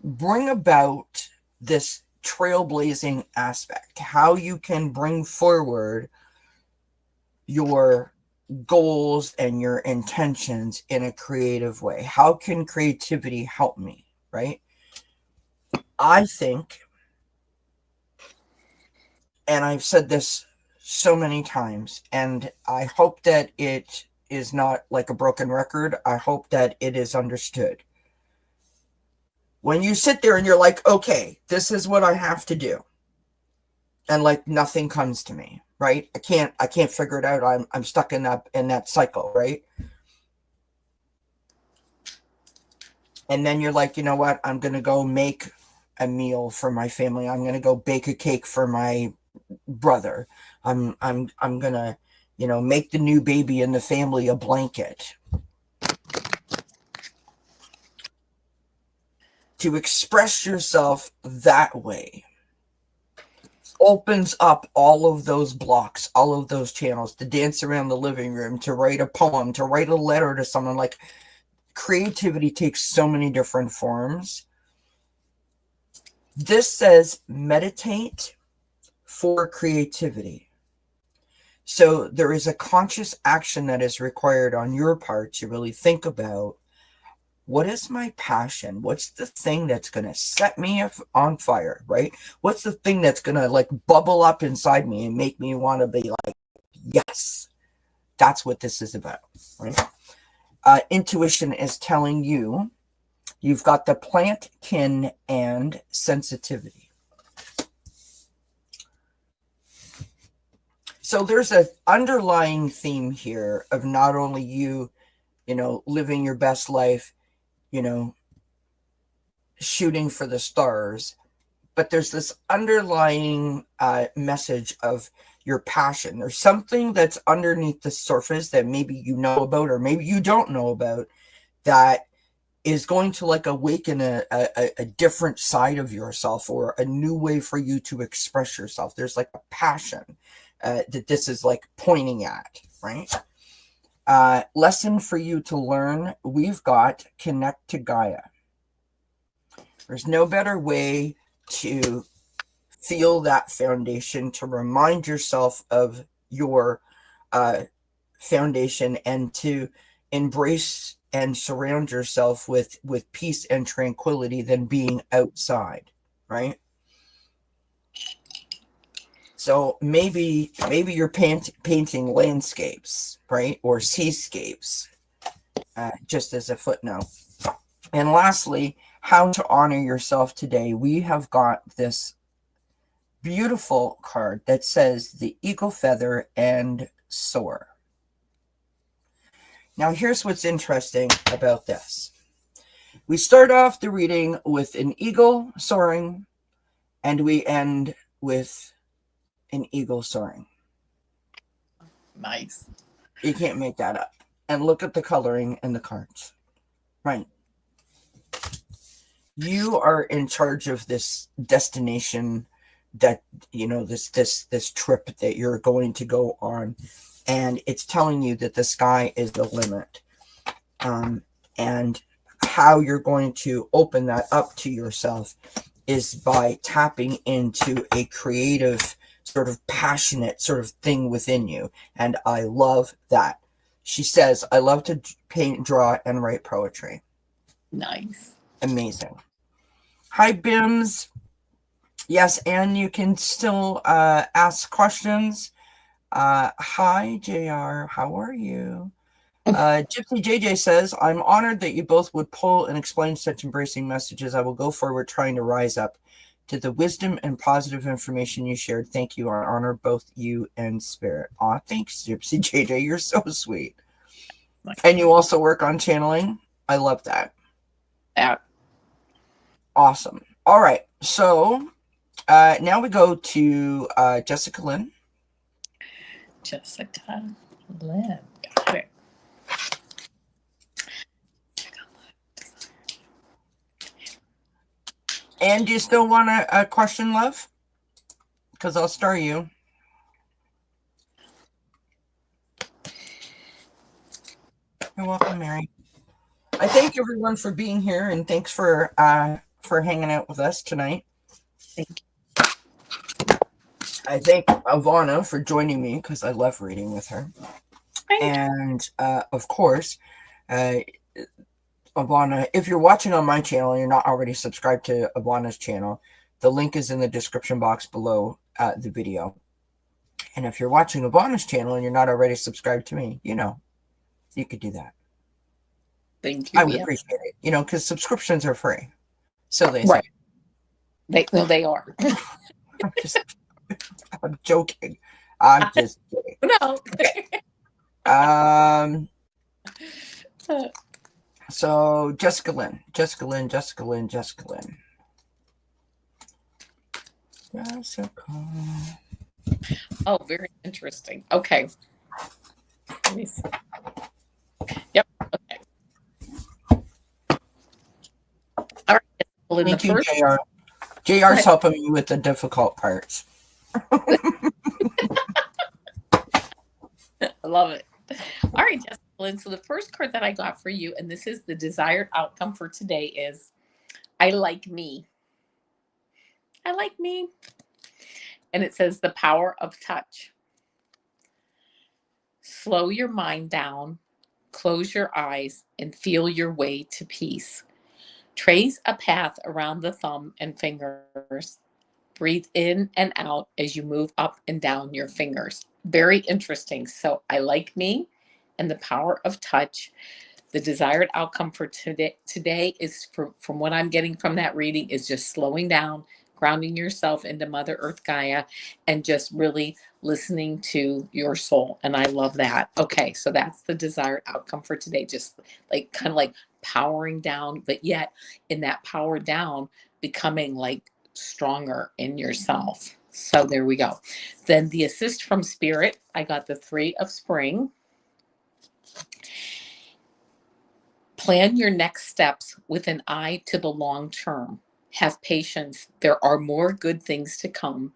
bring about this trailblazing aspect, how you can bring forward your goals and your intentions in a creative way. How can creativity help me, right? I think, and I've said this so many times, and I hope that it is not like a broken record. I hope that it is understood. When you sit there and you're like, okay, this is what I have to do, and like nothing comes to me, right? I can't figure it out. I'm stuck in that cycle, right? And then you're like, you know what? I'm gonna go make a meal for my family. I'm gonna go bake a cake for my brother. I'm gonna, make the new baby in the family a blanket. To express yourself that way opens up all of those blocks, all of those channels, to dance around the living room, to write a poem, to write a letter to someone. Like, creativity takes so many different forms. This says meditate for creativity. So there is a conscious action that is required on your part to really think about, what is my passion? What's the thing that's going to set me on fire, right? What's the thing that's going to like bubble up inside me and make me want to be like, yes, that's what this is about, right? Intuition is telling you you've got the plant kin and sensitivity. So there's an underlying theme here of not only you, living your best life, shooting for the stars, but there's this underlying message of your passion. There's something that's underneath the surface that maybe you know about, or maybe you don't know about, that is going to like awaken a different side of yourself, or a new way for you to express yourself. There's like a passion that this is like pointing at, right? Lesson for you to learn. We've got connect to Gaia. There's no better way to feel that foundation, to remind yourself of your foundation, and to embrace and surround yourself with peace and tranquility than being outside, right? So maybe you're painting landscapes, right? Or seascapes, just as a footnote. And lastly, how to honor yourself today. We have got this beautiful card that says the eagle feather and soar. Now, here's what's interesting about this. We start off the reading with an eagle soaring, and we end with an eagle soaring. Nice. You can't make that up. And look at the coloring in the cards. Right. You are in charge of this destination, that this trip that you're going to go on, and it's telling you that the sky is the limit, and how you're going to open that up to yourself is by tapping into a creative, sort of passionate sort of thing within you. And I love that. She says, I love to paint, draw, and write poetry. Nice. Amazing. Hi, Bims. Yes, and you can still ask questions. Hi, JR. How are you? Gypsy JJ says, I'm honored that you both would pull and explain such embracing messages. I will go forward trying to rise up to the wisdom and positive information you shared. Thank you. I honor both you and Spirit. Aw, thanks, Gypsy JJ. You're so sweet. And you also work on channeling. I love that. Yeah. Awesome. All right. So now we go to Jessica Lynn. Jessica Lynn. Got it. And do you still want a question, love? Because I'll star you. You're welcome, Mary. I thank everyone for being here, and thanks for hanging out with us tonight. Thank you. I thank Avana for joining me because I love reading with her. And of course, Avana, if you're watching on my channel and you're not already subscribed to Avana's channel, the link is in the description box below the video. And if you're watching Avana's channel and you're not already subscribed to me, you could do that. Thank you. I would appreciate it, because subscriptions are free. So they say. Right. They are. I'm joking. I'm just kidding. No. Okay. So Jessica Lynn. Oh, very interesting. Okay. Let me see. Yep. Okay. All right. Well, Thank you, JR. JR's helping me with the difficult parts. I love it. All right, Jessica Lynn. So the first card that I got for you, and this is the desired outcome for today, is I like me. I like me. And it says the power of touch. Slow your mind down, close your eyes, and feel your way to peace. Trace a path around the thumb and fingers. Breathe in and out as you move up and down your fingers. Very interesting. So I like me and the power of touch. The desired outcome for today is, from what I'm getting from that reading, is just slowing down, grounding yourself into Mother Earth Gaia, and just really listening to your soul. And I love that. Okay, so that's the desired outcome for today. Just like kind of like powering down, but yet in that power down, becoming like stronger in yourself. So there we go. Then the assist from Spirit, I got the 3 of Spring. Plan your next steps with an eye to the long term. Have patience. There are more good things to come.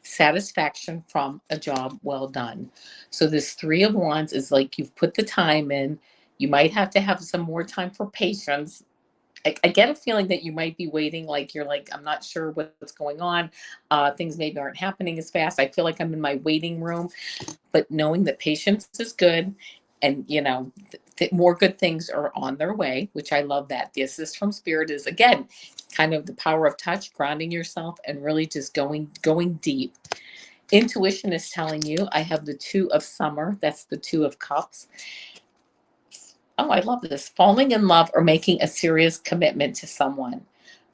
Satisfaction from a job well done. So this 3 of Wands is like you've put the time in. You might have to have some more time for patience. I get a feeling that you might be waiting, like you're like, I'm not sure what's going on. Things maybe aren't happening as fast. I feel like I'm in my waiting room, but knowing that patience is good, and more good things are on their way, which I love that. The assist from Spirit is, again, kind of the power of touch, grounding yourself, and really just going deep. Intuition is telling you, I have the 2 of Summer. That's the 2 of Cups. Oh, I love this. Falling in love or making a serious commitment to someone.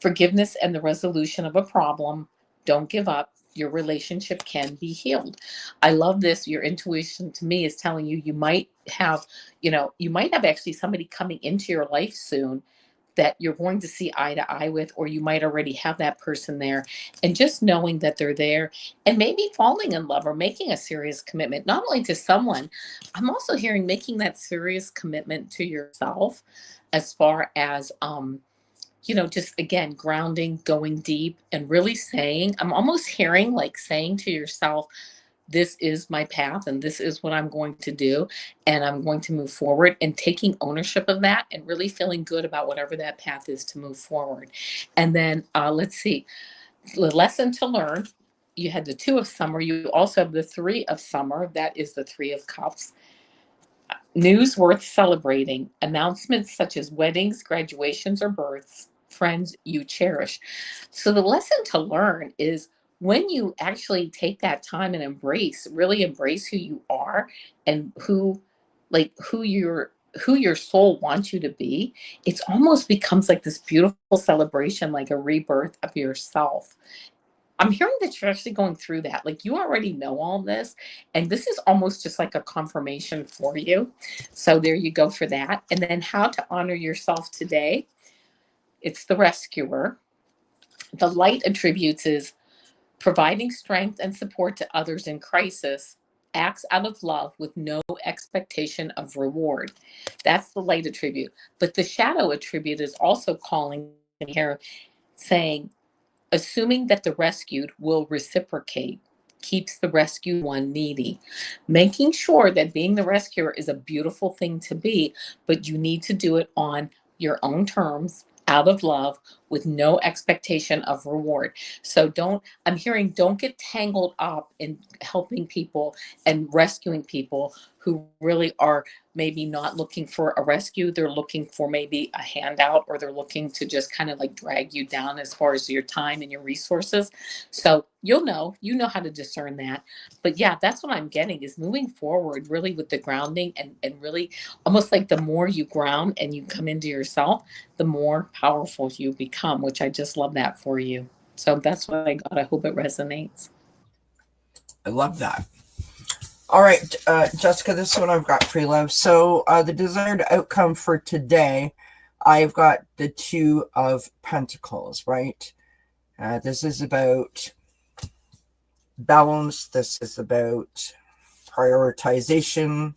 Forgiveness and the resolution of a problem. Don't give up. Your relationship can be healed. I love this. Your intuition to me is telling you you might have actually somebody coming into your life soon that you're going to see eye to eye with, or you might already have that person there. And just knowing that they're there, and maybe falling in love or making a serious commitment, not only to someone, I'm also hearing making that serious commitment to yourself, as far as, just again, grounding, going deep, and really saying, I'm almost hearing like saying to yourself, this is my path and this is what I'm going to do, and I'm going to move forward, and taking ownership of that and really feeling good about whatever that path is to move forward. And then let's see, the lesson to learn. You had the 2 of Summer. You also have the 3 of Summer. That is the 3 of Cups. News worth celebrating. Announcements such as weddings, graduations, or births. friends you cherish. So the lesson to learn is when you actually take that time and really embrace who you are and who your soul wants you to be, it almost becomes like this beautiful celebration, like a rebirth of yourself. I'm hearing that you're actually going through that. Like you already know all this, and this is almost just like a confirmation for you. So there you go for that. And then how to honor yourself today. It's the rescuer. The light attributes is providing strength and support to others in crisis, acts out of love with no expectation of reward. That's the light attribute. But the shadow attribute is also calling here, saying, assuming that the rescued will reciprocate keeps the rescued one needy. Making sure that being the rescuer is a beautiful thing to be, but you need to do it on your own terms, out of love, with no expectation of reward. So I'm hearing, don't get tangled up in helping people and rescuing people who really are maybe not looking for a rescue. They're looking for maybe a handout, or they're looking to just kind of like drag you down as far as your time and your resources. So you know how to discern that. But yeah, that's what I'm getting is moving forward really with the grounding, and really almost like the more you ground and you come into yourself, the more powerful you become, which I just love that for you. So that's what I got. I hope it resonates. I love that. All right, Jessica, this one I've got for you, love. So the desired outcome for today, I've got the Two of Pentacles, right? This is about balance. This is about prioritization,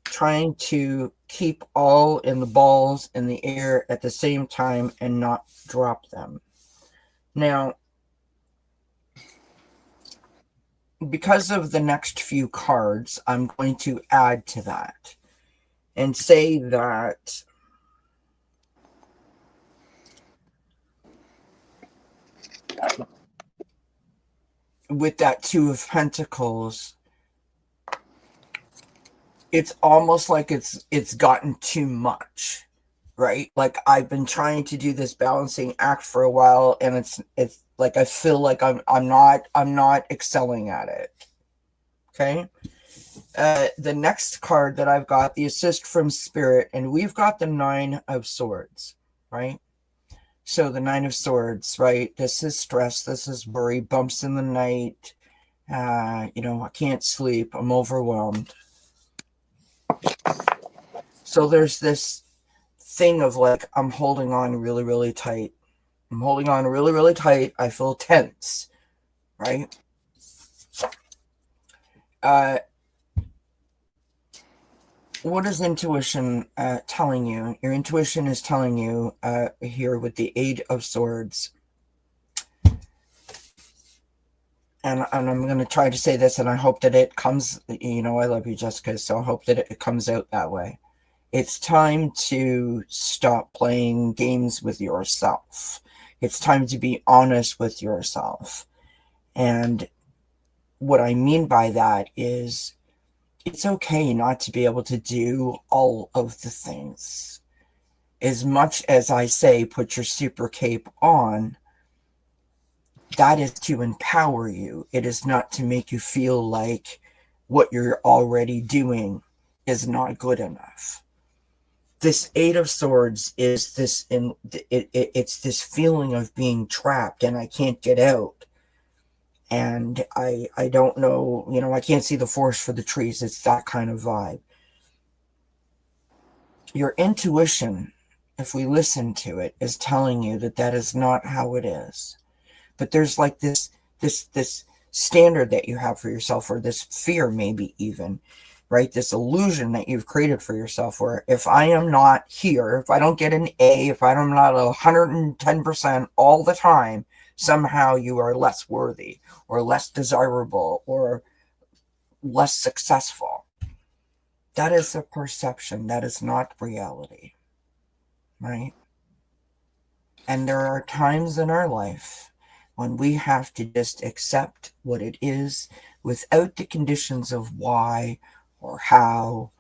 trying to keep all in the balls in the air at the same time and not drop them. Now, because of the next few cards, I'm going to add to that and say that with that Two of Pentacles, it's almost like it's gotten too much, right? Like I've been trying to do this balancing act for a while, and it's like I feel like I'm not excelling at it. Okay. The next card that I've got, the assist from Spirit, and we've got the Nine of Swords, right? So the Nine of Swords, right? This is stress. This is worry, bumps in the night. I can't sleep. I'm overwhelmed. So there's this thing of like, I'm holding on really, really tight. I'm holding on really, really tight. I feel tense, right? What is intuition telling you? Your intuition is telling you here with the Eight of Swords. And I'm going to try to say this, and I hope that it comes, I love you, Jessica, so I hope that it comes out that way. It's time to stop playing games with yourself. It's time to be honest with yourself. And what I mean by that is it's okay not to be able to do all of the things. As much as I say, put your super cape on, that is to empower you. It is not to make you feel like what you're already doing is not good enough. This Eight of Swords is it's this feeling of being trapped and I can't get out. And I don't know, I can't see the forest for the trees. It's that kind of vibe. Your intuition, if we listen to it, is telling you that is not how it is. But there's like this standard that you have for yourself, or this fear maybe even, right? This illusion that you've created for yourself where if I am not here, if I don't get an A, if I'm not 110% all the time, somehow you are less worthy or less desirable or less successful. That is a perception. That is not reality, right? And there are times in our life when we have to just accept what it is without the conditions of why or how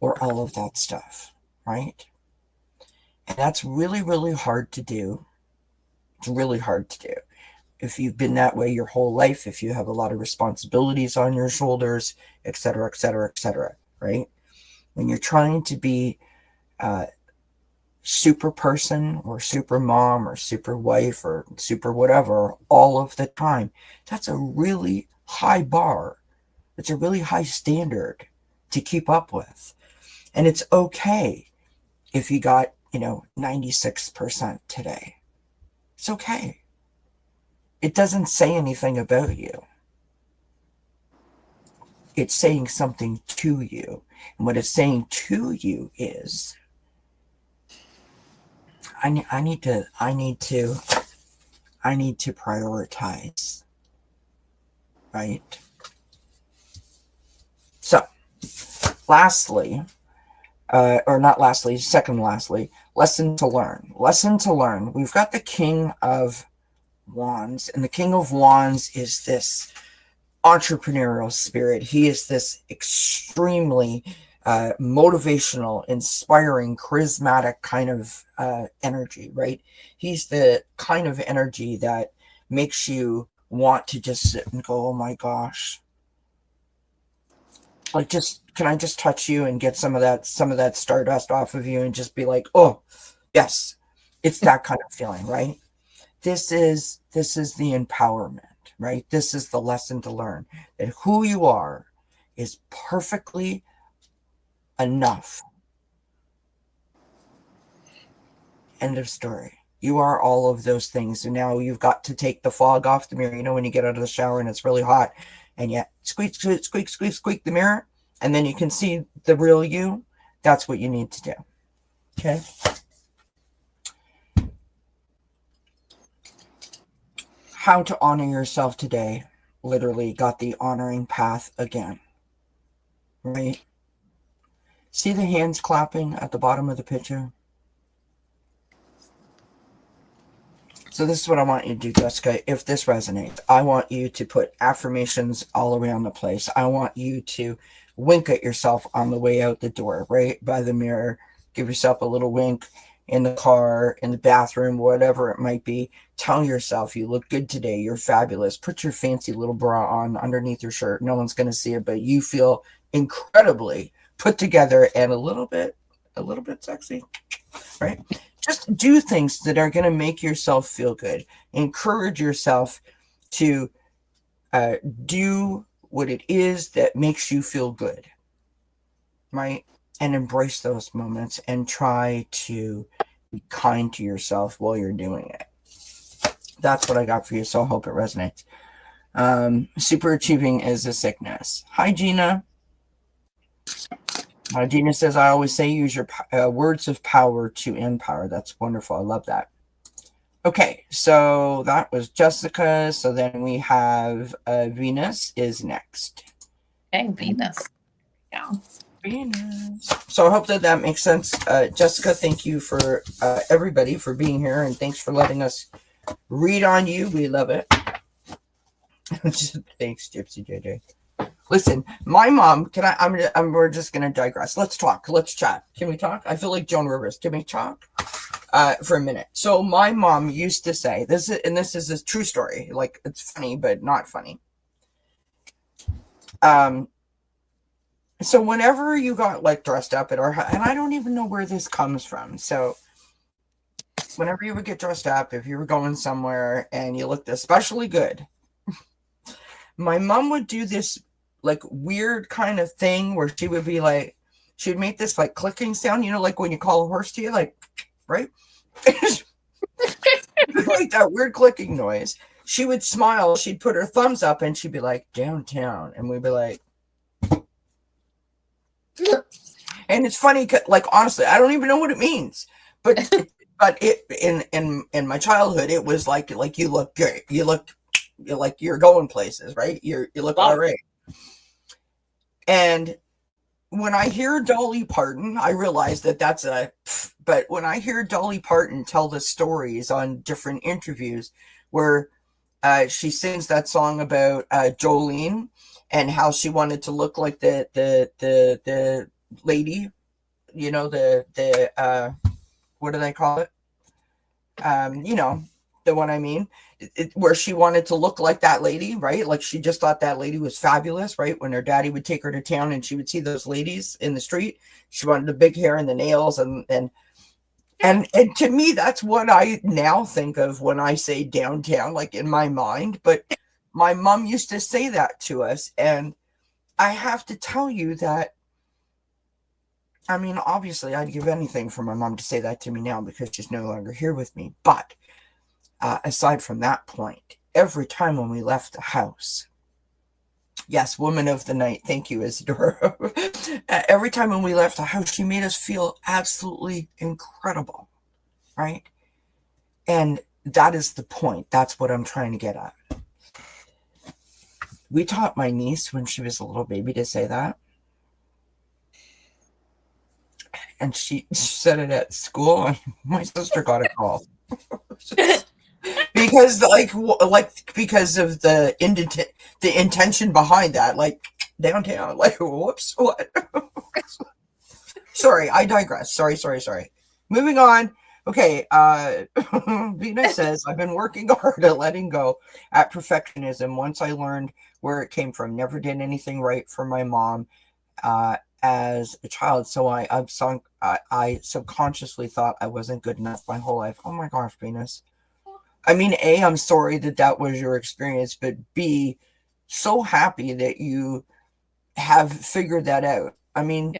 or all of that stuff, right? And that's really, really hard to do. It's really hard to do. If you've been that way your whole life, if you have a lot of responsibilities on your shoulders, et cetera, et cetera, et cetera, right? When you're trying to be super person or super mom or super wife or super whatever all of the time, that's a really high bar. It's a really high standard to keep up with. And it's okay if you got, 96% today. It's okay. It doesn't say anything about you. It's saying something to you. And what it's saying to you is, I need to prioritize, right? So, lastly, or not lastly, second lastly, lesson to learn. Lesson to learn. We've got the King of Wands, and the King of Wands is this entrepreneurial spirit. He is this extremely motivational, inspiring, charismatic kind of energy, right? He's the kind of energy that makes you want to just sit and go, oh my gosh, like, just can I just touch you and get some of that stardust off of you and just be like, oh yes, it's that kind of feeling, right? This is the empowerment, right? This is the lesson to learn, that who you are is perfectly enough. End of story. You are all of those things. And now you've got to take the fog off the mirror. When you get out of the shower and it's really hot, and yet squeak, squeak, squeak, squeak, squeak the mirror, and then you can see the real you. That's what you need to do. Okay. How to honor yourself today. Literally got the honoring path again. Right? See the hands clapping at the bottom of the picture? So this is what I want you to do, Jessica. If this resonates, I want you to put affirmations all around the place. I want you to wink at yourself on the way out the door, right by the mirror. Give yourself a little wink in the car, in the bathroom, whatever it might be. Tell yourself you look good today. You're fabulous. Put your fancy little bra on underneath your shirt. No one's going to see it, but you feel incredibly put together and a little bit sexy, right? Just do things that are going to make yourself feel good. Encourage yourself to do what it is that makes you feel good, right? And embrace those moments and try to be kind to yourself while you're doing it. That's what I got for you, so I hope it resonates. Super achieving is a sickness. Hi, Gina. Gina says, I always say use your words of power to empower. That's wonderful. I love that. Okay, so that was Jessica. So then we have Venus is next. Hey, Venus. Yeah. Venus. So I hope that makes sense. Jessica, thank you for everybody for being here, and thanks for letting us read on you. We love it. Thanks, Gypsy JJ. Listen, my mom, we're just going to digress. Let's talk. Let's chat. Can we talk? I feel like Joan Rivers. Can we talk for a minute? So my mom used to say, this is a true story. Like, it's funny, but not funny. So whenever you got like dressed up at our house, and I don't even know where this comes from. So whenever you would get dressed up, if you were going somewhere and you looked especially good, my mom would do this like weird kind of thing where she would be like, she would make this like clicking sound, like when you call a horse to you, like, right? Like that weird clicking noise. She would smile, she'd put her thumbs up, and she'd be like, downtown. And we'd be like, and it's funny, like, honestly, I don't even know what it means. But it in my childhood, it was like you look good. You look like you're going places, right? You look all right. And when I hear Dolly Parton, I realize but when I hear Dolly Parton tell the stories on different interviews where she sings that song about Jolene and how she wanted to look like the lady, what what do they call it? You know, the one I mean, where she wanted to look like that lady, right? Like she just thought that lady was fabulous, right? When her daddy would take her to town and she would see those ladies in the street, she wanted the big hair and the nails and to me, that's what I now think of when I say downtown, like in my mind. But my mom used to say that to us. And I have to tell you that, I mean, obviously, I'd give anything for my mom to say that to me now because she's no longer here with me. But aside from that point, every time when we left the house, yes, woman of the night, thank you, Isadora. Every time when we left the house, she made us feel absolutely incredible, right? And that is the point. That's what I'm trying to get at. We taught my niece when she was a little baby to say that. And she said it at school, and my sister got a call. Because because of the intention behind that, like downtown, like whoops, what? Sorry, I digress. Sorry. Moving on. Okay, Vina says, I've been working hard at letting go at perfectionism once I learned where it came from. Never did anything right for my mom as a child, so I subconsciously thought I wasn't good enough my whole life. Oh my gosh, Venus. I mean, A, I'm sorry that was your experience, but B, so happy that you have figured that out. I mean,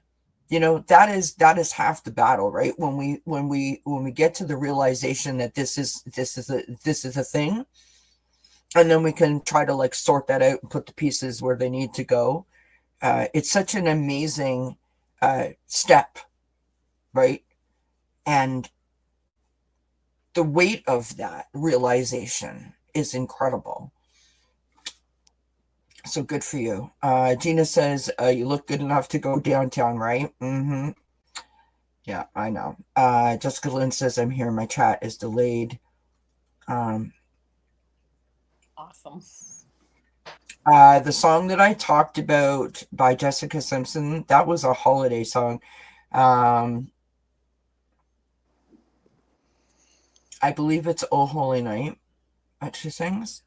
you know, that is half the battle, right? When we get to the realization that this is a thing, and then we can try to like sort that out and put the pieces where they need to go. It's such an amazing step, right? And the weight of that realization is incredible. So good for you. Gina says, you look good enough to go downtown, right? Mm-hmm. Yeah, I know. Jessica Lynn says, I'm here. My chat is delayed. Awesome. The song that I talked about by Jessica Simpson, that was a holiday song. I believe it's Oh Holy Night that she sings.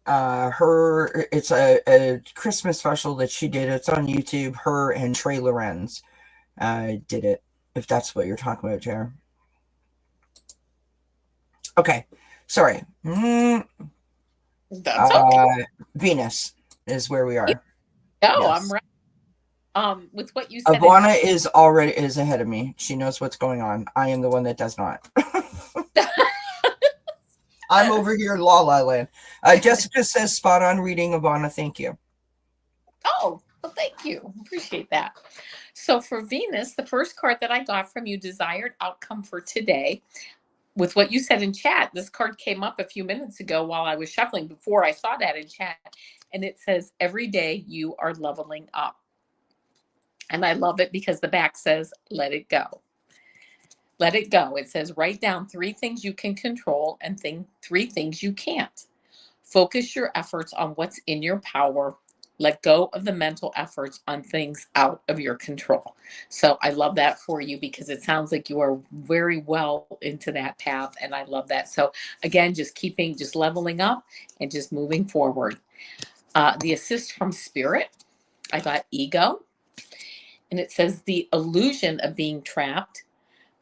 It's a Christmas special that she did. It's on YouTube. Her and Trey Lorenz did it, if that's what you're talking about, Jer. Okay, sorry. That's okay. Venus is where we are. No, yes. I'm right. With what you said, Avana is ahead of me. She knows what's going on. I am the one that does not. I'm over here in La La Land. Jessica says, spot on reading, Avana. Thank you. Oh, well, thank you. Appreciate that. So for Venus, the first card that I got from you, desired outcome for today. With what you said in chat, this card came up a few minutes ago while I was shuffling before I saw that in chat. And it says, every day you are leveling up. And I love it because the back says, let it go. Let it go. It says, write down 3 things you can control and 3 things you can't. Focus your efforts on what's in your power. Let go of the mental efforts on things out of your control. So I love that for you because it sounds like you are very well into that path. And I love that. So again, just leveling up and just moving forward. The assist from spirit, I got ego. And it says the illusion of being trapped,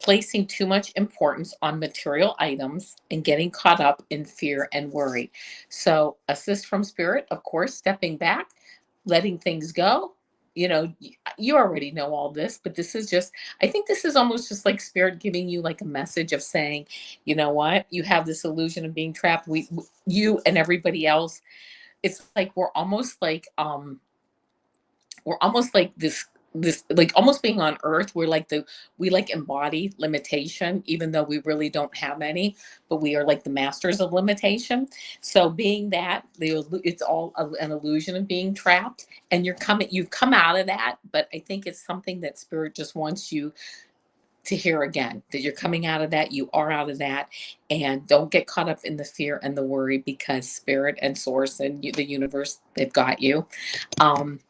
placing too much importance on material items, and getting caught up in fear and worry. So assist from spirit, of course, stepping back, letting things go. You know, you already know all this, but I think this is almost just like spirit giving you like a message of saying, you know what, you have this illusion of being trapped. You and everybody else, it's like we're almost like this like almost being on earth, we like embody limitation, even though we really don't have any, but we are like the masters of limitation. So being that it's all an illusion of being trapped, and you've come out of that, but I think it's something that spirit just wants you to hear again that you're coming out of that, you are out of that, and don't get caught up in the fear and the worry, because spirit and source and the universe, they've got you.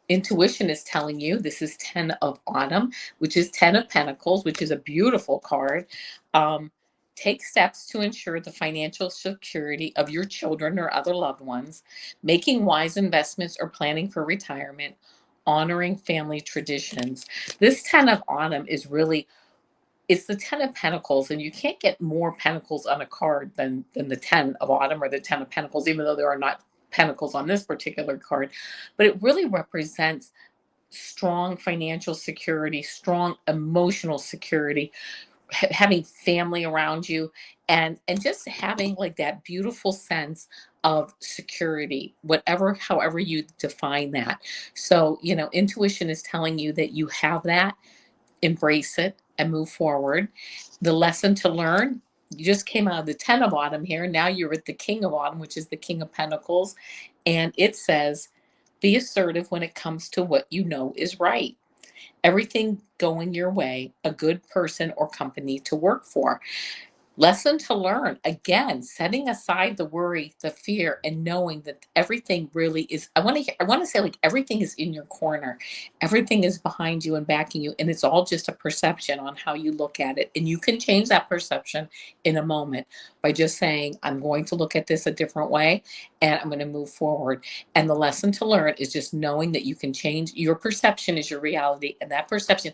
Intuition is telling you, this is 10 of autumn, which is 10 of pentacles, which is a beautiful card. Take steps to ensure the financial security of your children or other loved ones, making wise investments or planning for retirement, honoring family traditions. This 10 of autumn is really, it's the 10 of pentacles, and you can't get more pentacles on a card than the 10 of autumn or the 10 of pentacles, even though there are not pentacles on this particular card. But it really represents strong financial security, strong emotional security, having family around you, and just having like that beautiful sense of security, whatever, however you define that. So, intuition is telling you that you have that, embrace it and move forward. The lesson to learn, you just came out of the 10 of autumn here. Now you're at the king of autumn, which is the king of pentacles. And it says, be assertive when it comes to what you know is right. Everything going your way, a good person or company to work for. Lesson to learn, again, setting aside the worry, the fear, and knowing that everything really is, I want to say, like, everything is in your corner. Everything is behind you and backing you, and it's all just a perception on how you look at it. And you can change that perception in a moment by just saying, I'm going to look at this a different way, and I'm going to move forward. And the lesson to learn is just knowing that you can change your perception is your reality, and that perception,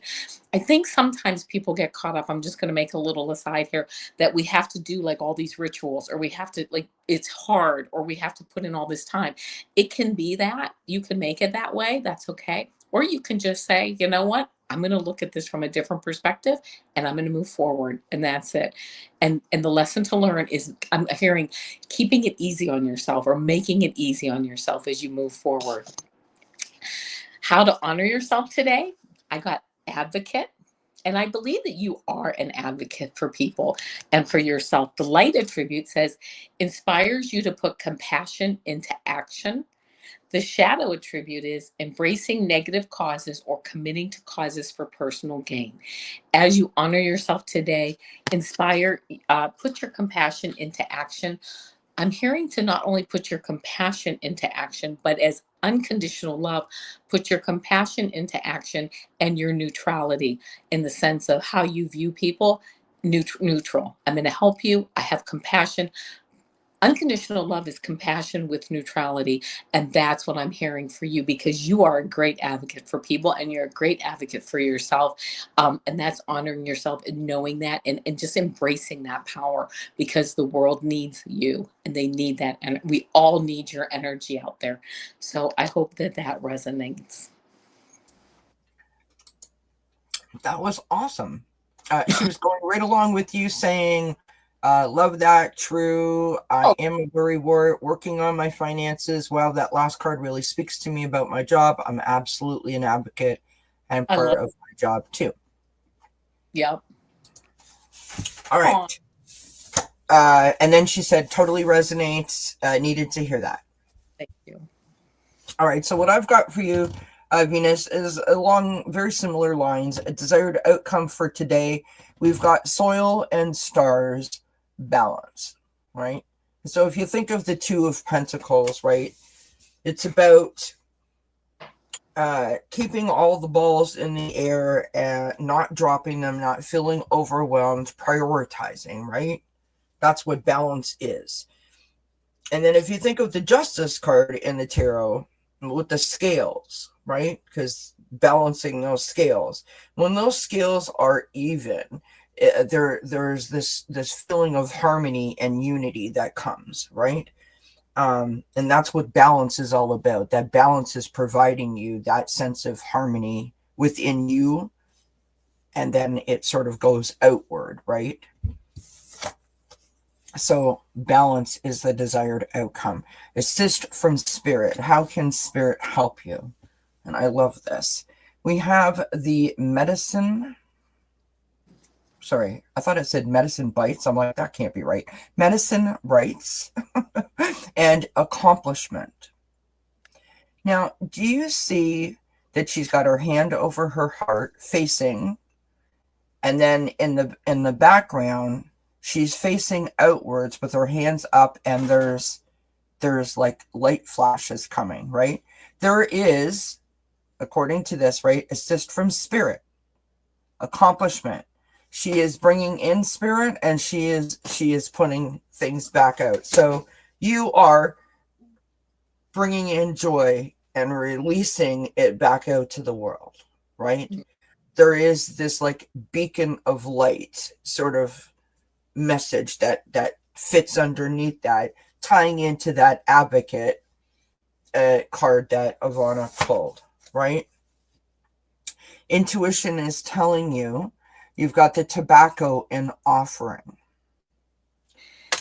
I think sometimes people get caught up. I'm just going to make a little aside here, that we have to do like all these rituals, or we have to, like, it's hard, or we have to put in all this time. It can be that you can make it that way. That's okay. Or you can just say, you know what? I'm going to look at this from a different perspective, and I'm going to move forward, and that's it. And the lesson to learn is, I'm hearing, keeping it easy on yourself, or making it easy on yourself as you move forward. How to honor yourself today? I got advocate. And I believe that you are an advocate for people and for yourself. The light attribute says, inspires you to put compassion into action. The shadow attribute is embracing negative causes or committing to causes for personal gain. As you honor yourself today, put your compassion into action. I'm hearing to not only put your compassion into action, but as unconditional love, put your compassion into action, and your neutrality, in the sense of how you view people. Neutral. I'm going to help you. I have compassion. Unconditional love is compassion with neutrality. And that's what I'm hearing for you, because you are a great advocate for people, and you're a great advocate for yourself. And that's honoring yourself and knowing that, and just embracing that power, because the world needs you, and they need that. And we all need your energy out there. So I hope that that resonates. That was awesome. She was going right along with you, saying, love that, true. I Oh, am a working on my finances. Wow, that last card really speaks to me about my job. I'm absolutely an advocate and I love. part of my job too. Yep. All Aw, right. And then she said, totally resonates. Needed to hear that. thank you. All right. So what I've got for you, Venus, is along very similar lines. A desired outcome for today. We've got soil and stars balance, right? So if you think of the Two of Pentacles, right, it's about keeping all the balls in the air and not dropping them, not feeling overwhelmed, prioritizing, right? That's what balance is. And then if you think of the Justice card in the tarot with the scales, right? Because balancing those scales, when those scales are even, there's this feeling of harmony and unity that comes, right? And that's what balance is all about. That balance is providing you that sense of harmony within you, and then it sort of goes outward, right? So balance is the desired outcome. Assist from spirit. How can spirit help you? And I love this. We have the medicine. Sorry, I thought it said medicine bites. I'm like, that can't be right. Medicine rights and accomplishment. Now, do you see that she's got her hand over her heart facing And then in the background, she's facing outwards with her hands up, and there's like light flashes coming, right? There is, according to this, right, assist from spirit, accomplishment. She is bringing in spirit, and she is putting things back out. So you are bringing in joy and releasing it back out to the world, right? There is this like beacon of light sort of message that fits underneath that, tying into that advocate card that Avana pulled, right? Intuition is telling you you've got the tobacco in offering.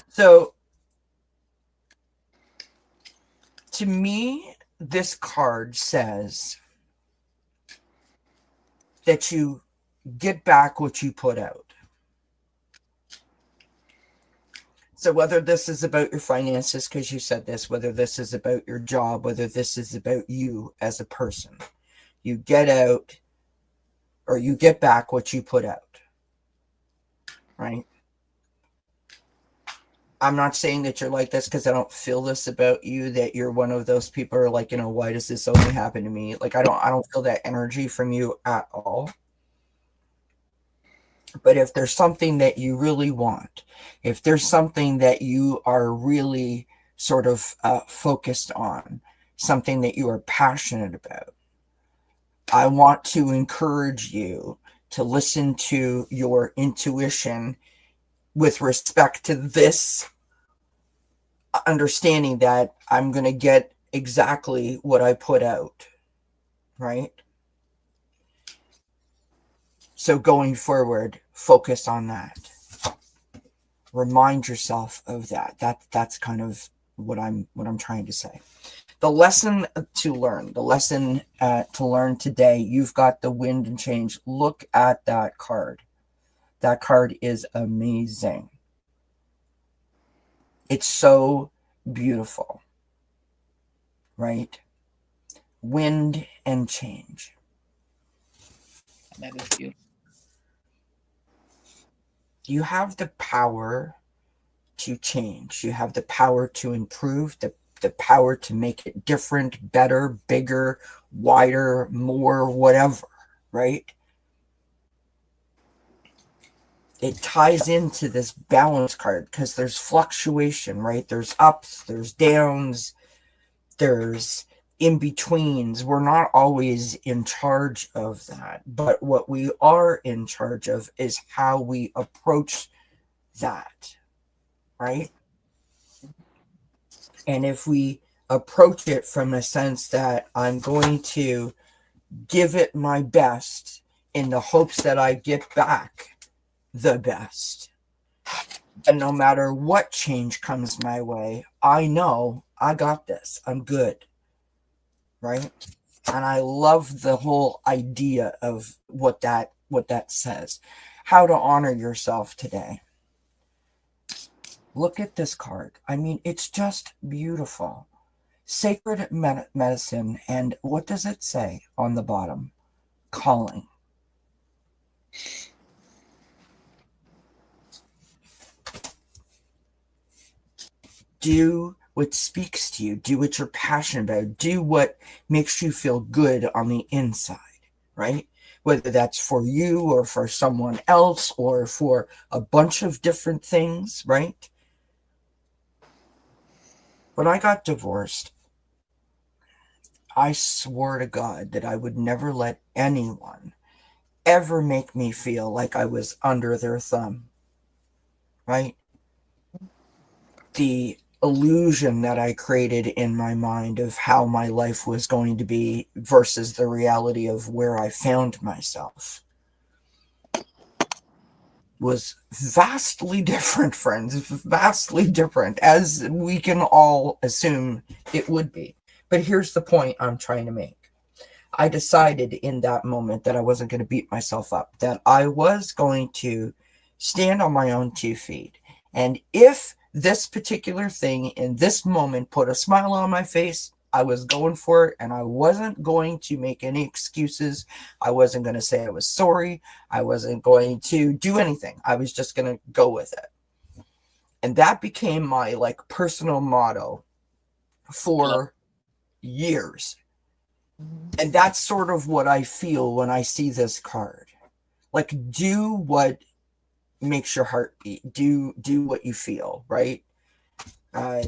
So to me, this card says that you get back what you put out. So whether this is about your finances, because you said this, whether this is about your job, whether this is about you as a person, you get out or you get back what you put out, right? I'm not saying that you're like this because I don't feel this about you, that you're one of those people who are like, why does this only happen to me? Like, I don't feel that energy from you at all. But if there's something that you really want, if there's something that you are really sort of focused on, something that you are passionate about, I want to encourage you to listen to your intuition with respect to this understanding that I'm going to get exactly what I put out, right? So going forward, focus on that. Remind yourself of that. That's kind of what I'm trying to say. The lesson to learn, today, you've got the wind and change. Look at that card. That card is amazing. It's so beautiful, right? Wind and change. That is beautiful. You have the power to change. You have the power to improve, the power to make it different, better, bigger, wider, more, whatever, right? It ties into this balance card because there's fluctuation, right? There's ups, there's downs, there's in-betweens. We're not always in charge of that. But what we are in charge of is how we approach that, right? And if we approach it from a sense that I'm going to give it my best in the hopes that I get back the best, and no matter what change comes my way, I know I got this. I'm good, right? And I love the whole idea of what that says. How to honor yourself today. Look at this card. I mean, it's just beautiful. Sacred medicine. And what does it say on the bottom? Calling. Do what speaks to you. Do what you're passionate about. Do what makes you feel good on the inside, right? Whether that's for you or for someone else or for a bunch of different things, right? When I got divorced, I swore to God that I would never let anyone ever make me feel like I was under their thumb, right? The illusion that I created in my mind of how my life was going to be versus the reality of where I found myself was vastly different, friends, vastly different, as we can all assume it would be. But here's the point I'm trying to make. I decided in that moment that I wasn't going to beat myself up, that I was going to stand on my own 2 feet. And if this particular thing in this moment put a smile on my face, I was going for it, and I wasn't going to make any excuses. I wasn't going to say I was sorry. I wasn't going to do anything. I was just going to go with it. And that became my like personal motto for years. And that's sort of what I feel when I see this card. Like, do what makes your heart beat. Do what you feel, right?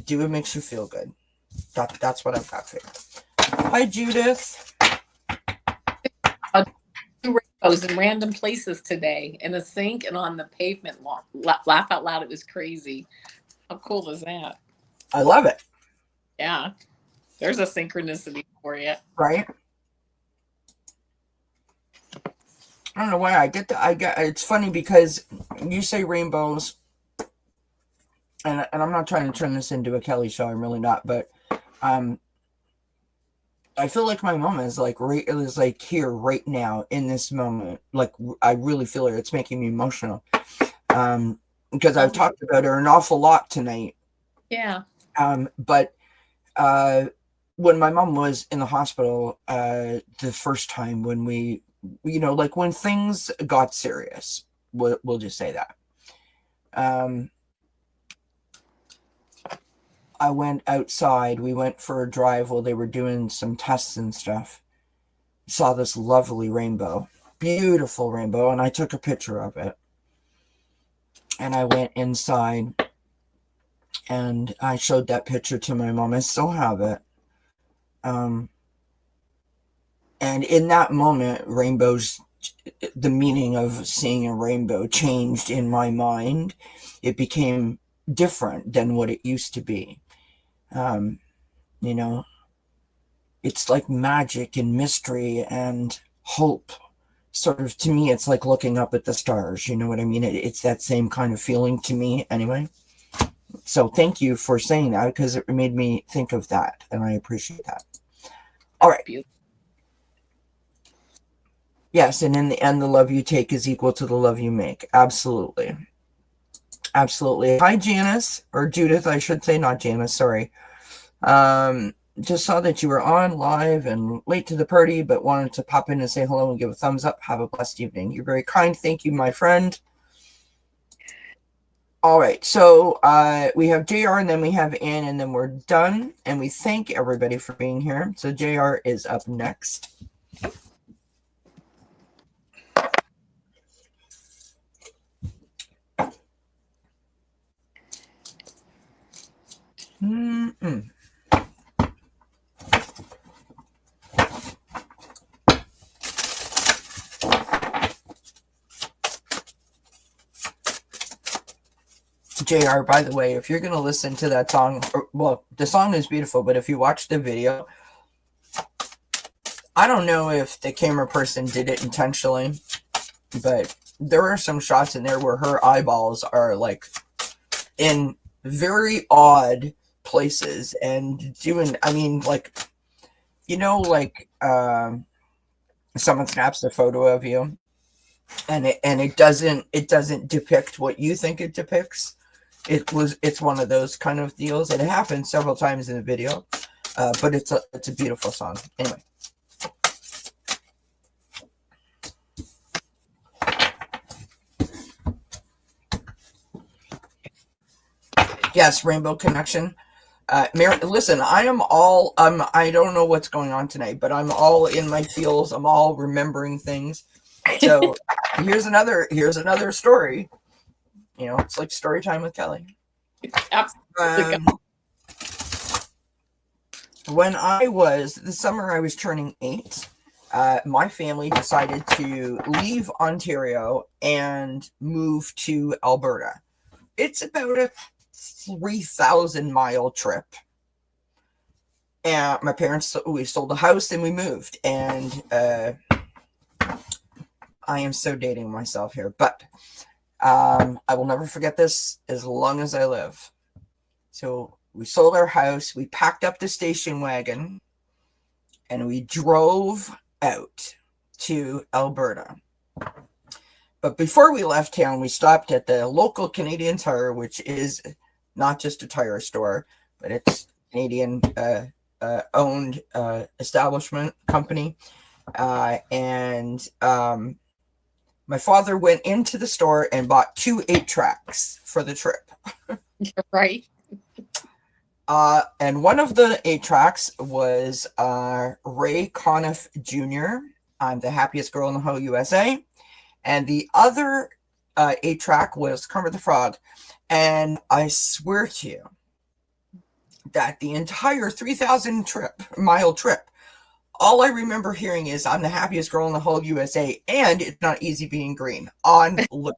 Do what makes you feel good. That's what I've got for you. Hi, Judith. Rainbows in random places today, in a sink and on the pavement. Laugh out loud. It was crazy. How cool is that? I love it. Yeah. There's a synchronicity for you. Right? I don't know why I get it's funny because you say rainbows, and I'm not trying to turn this into a Kelly show. I'm really not, but I feel like my mom is like here right now in this moment. Like I really feel it. It's making me emotional. Because I've talked about her an awful lot tonight. Yeah. But when my mom was in the hospital, the first time when we, like when things got serious, we'll just say that. I went outside. We went for a drive while they were doing some tests and stuff. Saw this lovely rainbow, beautiful rainbow, and I took a picture of it. And I went inside and I showed that picture to my mom. I still have it. And in that moment, the meaning of seeing a rainbow changed in my mind. It became different than what it used to be. It's like magic and mystery and hope. Sort of, to me, it's like looking up at the stars. You know what I mean? It's that same kind of feeling to me anyway. So thank you for saying that, because it made me think of that, and I appreciate that. All right. Yes, and in the end, the love you take is equal to the love you make. Absolutely. Absolutely. Hi, Janice, or Judith, I should say, not Janice, sorry. Just saw that you were on live and late to the party, but wanted to pop in and say hello and give a thumbs up. Have a blessed evening. You're very kind. Thank you, my friend. All right, so we have JR, and then we have Ann, and then we're done. And we thank everybody for being here. So JR is up next. JR, by the way, if you're going to listen to that song, well, the song is beautiful, but if you watch the video, I don't know if the camera person did it intentionally, but there are some shots in there where her eyeballs are like in very odd places and doing, I mean, like, someone snaps a photo of you and it doesn't depict what you think it depicts. It's one of those kind of deals. It happens several times in the video, but it's a beautiful song. Anyway. Yes, Rainbow Connection. Mary, listen, I am all I don't know what's going on tonight, but I'm all in my feels. I'm all remembering things. So here's another story. It's like story time with Kelly. When the summer I was turning 8, my family decided to leave Ontario and move to Alberta. It's about a 3,000-mile trip. And my parents, we sold the house and we moved. And I am so dating myself here, but I will never forget this as long as I live. So we sold our house, we packed up the station wagon, and we drove out to Alberta. But before we left town, we stopped at the local Canadian Tire, which is not just a tire store, but it's Canadian owned establishment company, and my father went into the store and bought 2 8-tracks for the trip. Right. And one of the 8-tracks was Ray Conniff Jr. I'm the happiest girl in the whole USA. And the other 8-track was Kermit the Frog. And I swear to you that the entire 3,000-mile trip, all I remember hearing is I'm the happiest girl in the whole USA and it's not easy being green on loop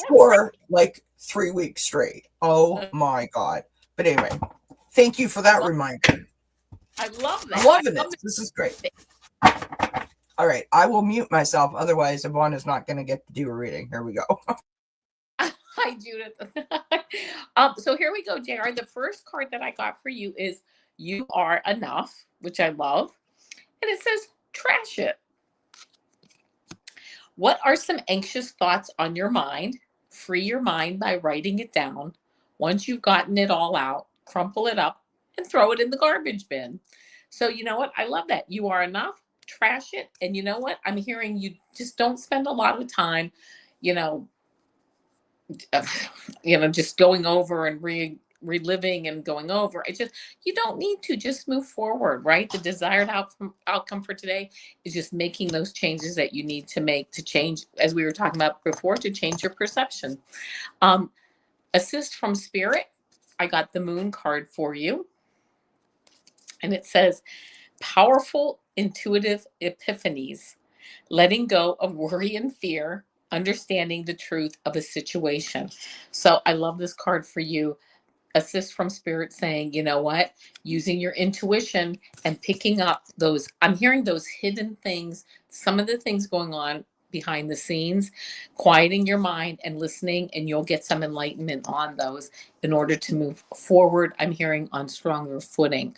for like 3 weeks straight. Oh my God. But anyway, thank you for that reminder. I love that. I'm loving it. This is great. All right, I will mute myself. Otherwise, Avana's not going to get to do a reading. Here we go. Hi, Judith. So here we go, JR. The first card that I got for you is You Are Enough, which I love. And it says, trash it. What are some anxious thoughts on your mind? Free your mind by writing it down. Once you've gotten it all out, crumple it up and throw it in the garbage bin. So, you know what? I love that. You are enough. Trash it. And you know what? I'm hearing you just don't spend a lot of time, you know, just going over and reliving and going over. It's just, you don't need to, just move forward, right? The desired outcome for today is just making those changes that you need to make to change, as we were talking about before, to change your perception. Assist from spirit. I got the moon card for you. And it says, powerful intuitive epiphanies, letting go of worry and fear, understanding the truth of a situation. So I love this card for you. Assist from spirit saying, you know what, using your intuition and picking up those, I'm hearing those hidden things, some of the things going on behind the scenes, quieting your mind and listening, and you'll get some enlightenment on those in order to move forward. I'm hearing on stronger footing.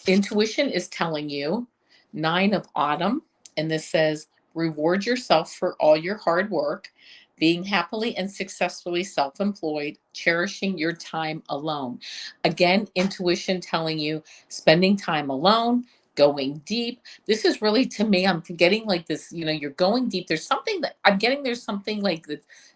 Intuition is telling you 9 of autumn, and this says, reward yourself for all your hard work, being happily and successfully self-employed, cherishing your time alone. Again, intuition telling you spending time alone, going deep. This is really, to me, I'm getting like this, you're going deep. There's something that I'm getting, there's something like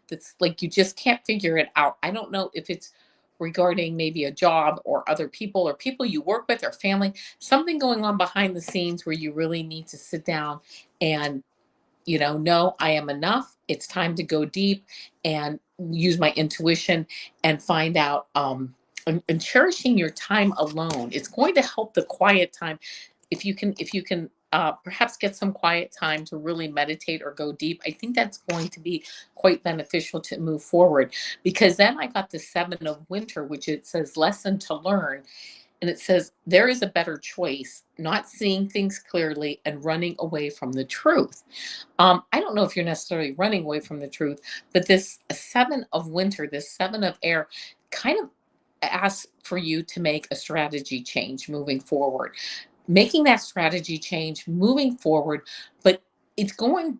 that's like you just can't figure it out. I don't know if it's regarding maybe a job or other people or people you work with or family, something going on behind the scenes where you really need to sit down and, know I am enough. It's time to go deep and use my intuition and find out, and cherishing your time alone. It's going to help the quiet time. If you can perhaps get some quiet time to really meditate or go deep, I think that's going to be quite beneficial to move forward. Because then I got the 7 of winter, which it says lesson to learn. And it says there is a better choice, not seeing things clearly and running away from the truth. I don't know if you're necessarily running away from the truth, but this 7 of winter, this 7 of air, kind of asks for you to make a strategy change moving forward. Making that strategy change, moving forward, but it's going,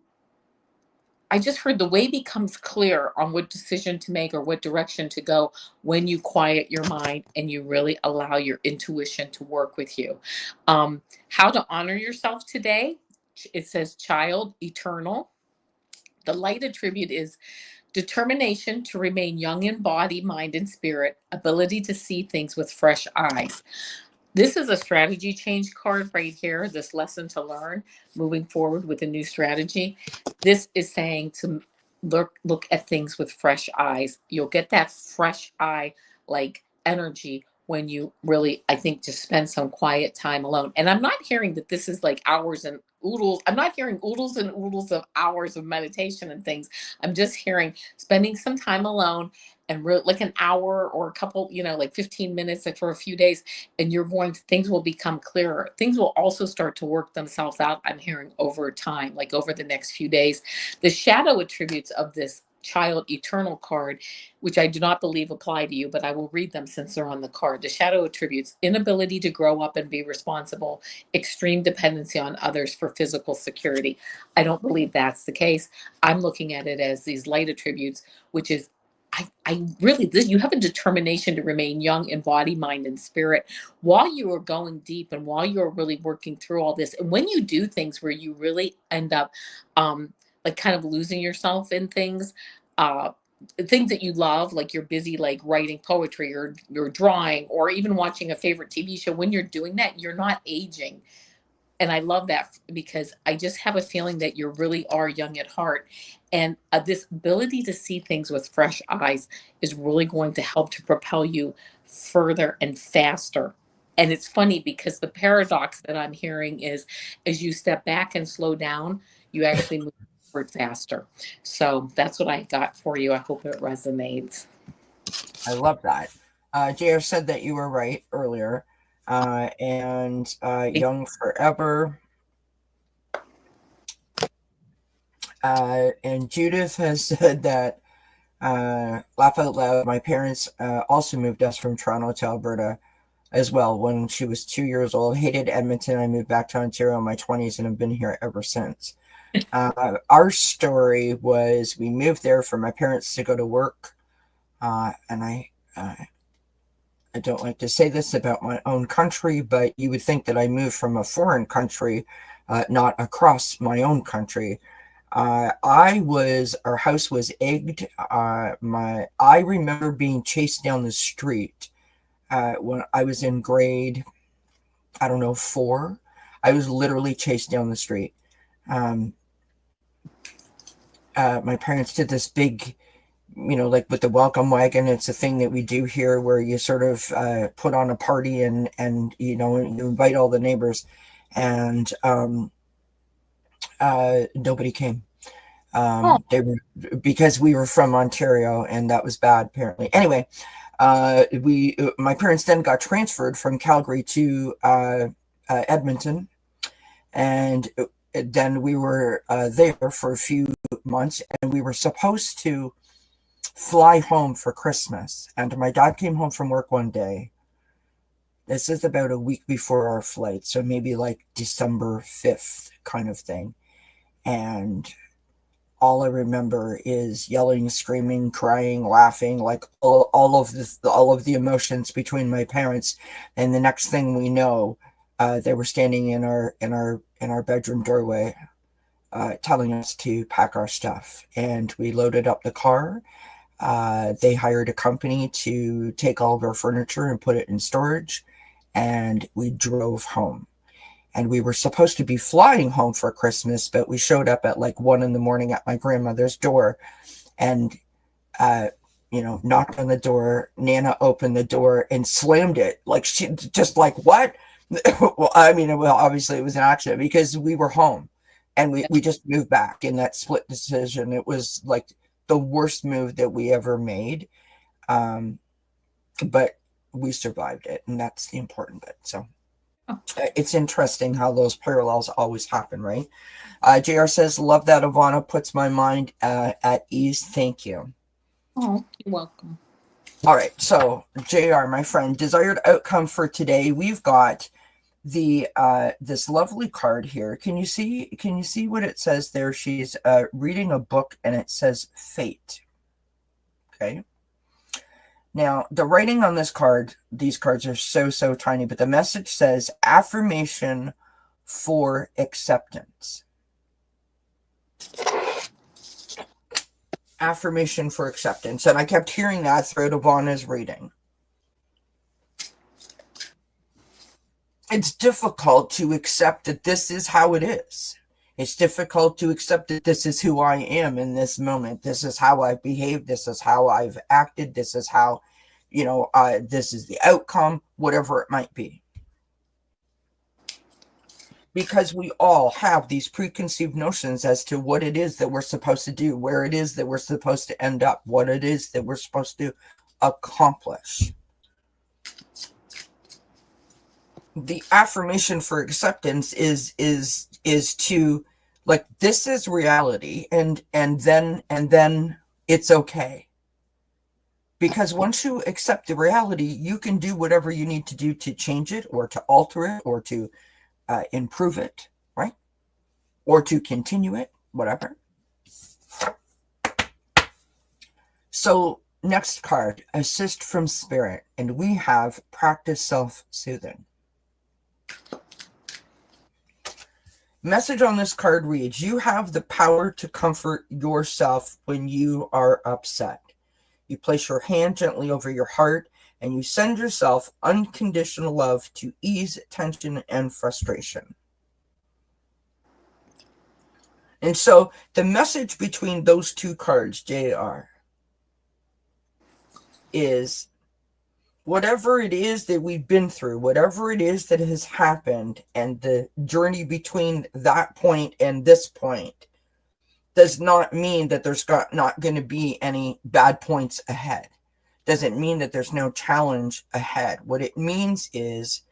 I just heard the way becomes clear on what decision to make or what direction to go when you quiet your mind and you really allow your intuition to work with you. How to honor yourself today. It says child eternal. The light attribute is determination to remain young in body, mind, and spirit, ability to see things with fresh eyes. This is a strategy change card right here, this lesson to learn, moving forward with a new strategy. This is saying to look at things with fresh eyes. You'll get that fresh eye like energy when you really, I think, just spend some quiet time alone. And I'm not hearing that this is like hours and oodles. I'm not hearing oodles and oodles of hours of meditation and things. I'm just hearing spending some time alone and like an hour or a couple, like 15 minutes, like for a few days, and things will become clearer. Things will also start to work themselves out. I'm hearing over time, like over the next few days. The shadow attributes of this child eternal card, which I do not believe apply to you, but I will read them since they're on the card. The shadow attributes: inability to grow up and be responsible, extreme dependency on others for physical security. I don't believe that's the case. I'm looking at it as these light attributes, which is I really, this, you have a determination to remain young in body, mind, and spirit while you are going deep and while you're really working through all this. And when you do things where you really end up, like kind of losing yourself in uh, things that you love, like you're busy, like writing poetry or you're drawing or even watching a favorite TV show, when you're doing that, you're not aging. And I love that because I just have a feeling that you really are young at heart. And this ability to see things with fresh eyes is really going to help to propel you further and faster. And it's funny because the paradox that I'm hearing is as you step back and slow down, you actually move forward faster. So that's what I got for you. I hope it resonates. I love that. JR said that you were right earlier. And Young Forever. And Judith has said that, laugh out loud, my parents also moved us from Toronto to Alberta as well when she was 2 years old. Hated Edmonton. I moved back to Ontario in my 20s and have been here ever since. Our story was we moved there for my parents to go to work. And I don't like to say this about my own country, but you would think that I moved from a foreign country, not across my own country. Our house was egged. I remember being chased down the street when I was in grade, I don't know, 4. I was literally chased down the street. My parents did this big, like with the welcome wagon. It's a thing that we do here where you sort of put on a party and you invite all the neighbors, and nobody came. Oh, They were, because we were from Ontario, and that was bad apparently. Anyway, my parents then got transferred from Calgary to Edmonton, and then we were there for a few months, and we were supposed to fly home for Christmas. And my dad came home from work one day. This is about a week before our flight, so maybe like December 5th kind of thing. And all I remember is yelling, screaming, crying, laughing, like all of the emotions between my parents. And the next thing we know, they were standing in our bedroom doorway, telling us to pack our stuff. And we loaded up the car. They hired a company to take all of our furniture and put it in storage, and we drove home. And we were supposed to be flying home for Christmas, but we showed up at like 1 a.m. at my grandmother's door, and knocked on the door. Nana opened the door and slammed it, like she just like, what? Well, obviously it was an accident because we were home, and we just moved back in that split decision. It was like the worst move that we ever made, but we survived it, and that's the important bit. So it's interesting how those parallels always happen, right? JR says, love that Avana puts my mind at ease. Thank you. oh, you're welcome. All right, so JR, my friend, desired outcome for today. We've got the this lovely card here. Can you see what it says there? She's reading a book, and it says fate. Okay. Now, the writing on this card, these cards are so tiny, but the message says affirmation for acceptance. Affirmation for acceptance. And I kept hearing that throughout Avana's reading. It's difficult to accept that this is how it is. It's difficult to accept that this is who I am in this moment. This is how I've behaved. This is how I've acted. This is how, this is the outcome, whatever it might be. Because we all have these preconceived notions as to what it is that we're supposed to do, where it is that we're supposed to end up, what it is that we're supposed to accomplish. The affirmation for acceptance is to, like, this is reality, and then it's okay. Because once you accept the reality, you can do whatever you need to do to change it, or to alter it, or to improve it, right? Or to continue it, whatever. So Next card, assist from spirit, and we have practice self-soothing. Message on this card reads, you have the power to comfort yourself when you are upset. You place your hand gently over your heart and you send yourself unconditional love to ease tension and frustration. And so the message between those two cards, JR, is whatever it is that we've been through, whatever it is that has happened, and the journey between that point and this point does not mean that there's not going to be any bad points ahead. Doesn't mean that there's no challenge ahead. What it means is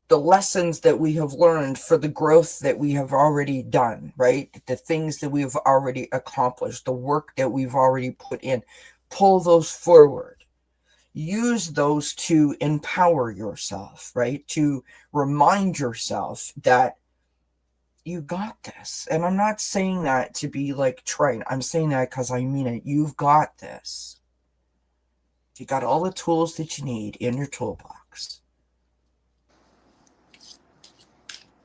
the lessons that we have learned for the growth that we have already done, right? The things that we've already accomplished, the work that we've already put in, pull those forward. Use those to empower yourself, right? To remind yourself that you got this. And I'm not saying that to be like trite. I'm saying that because I mean it. You've got this. You got all the tools that you need in your toolbox.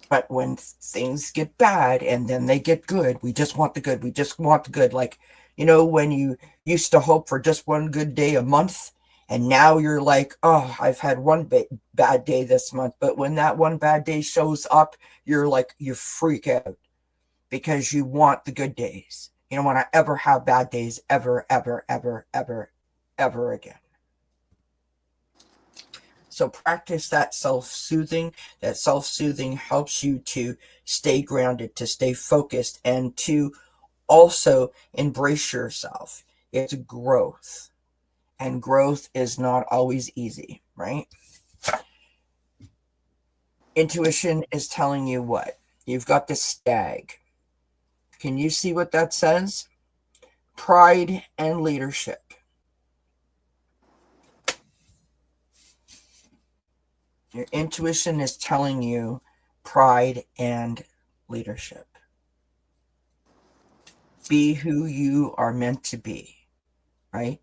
But when things get bad and then they get good, we just want the good. We just want the good. Like, when you used to hope for just one good day a month, and now you're like, oh, I've had one bad day this month. But when that one bad day shows up, you're like, you freak out because you want the good days. You don't want to ever have bad days ever, ever, ever, ever, ever again. So practice that self-soothing. That self-soothing helps you to stay grounded, to stay focused, and to also embrace yourself. It's growth. And growth is not always easy, right? Intuition is telling you what? You've got the stag. Can you see what that says? Pride and leadership. Your intuition is telling you pride and leadership. Be who you are meant to be, right?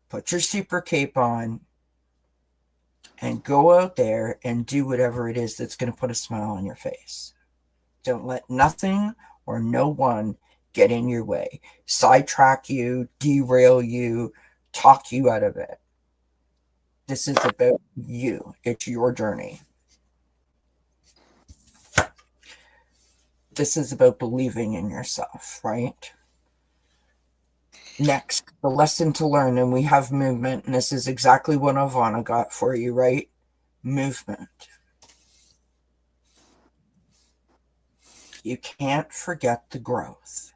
Put your super cape on and go out there and do whatever it is that's going to put a smile on your face. Don't let nothing or no one get in your way, sidetrack you, derail you, talk you out of it. This is about you. It's your journey. This is about believing in yourself, right? Next, the lesson to learn, and we have movement, and this is exactly what Avana got for you, right? Movement. You can't forget the growth.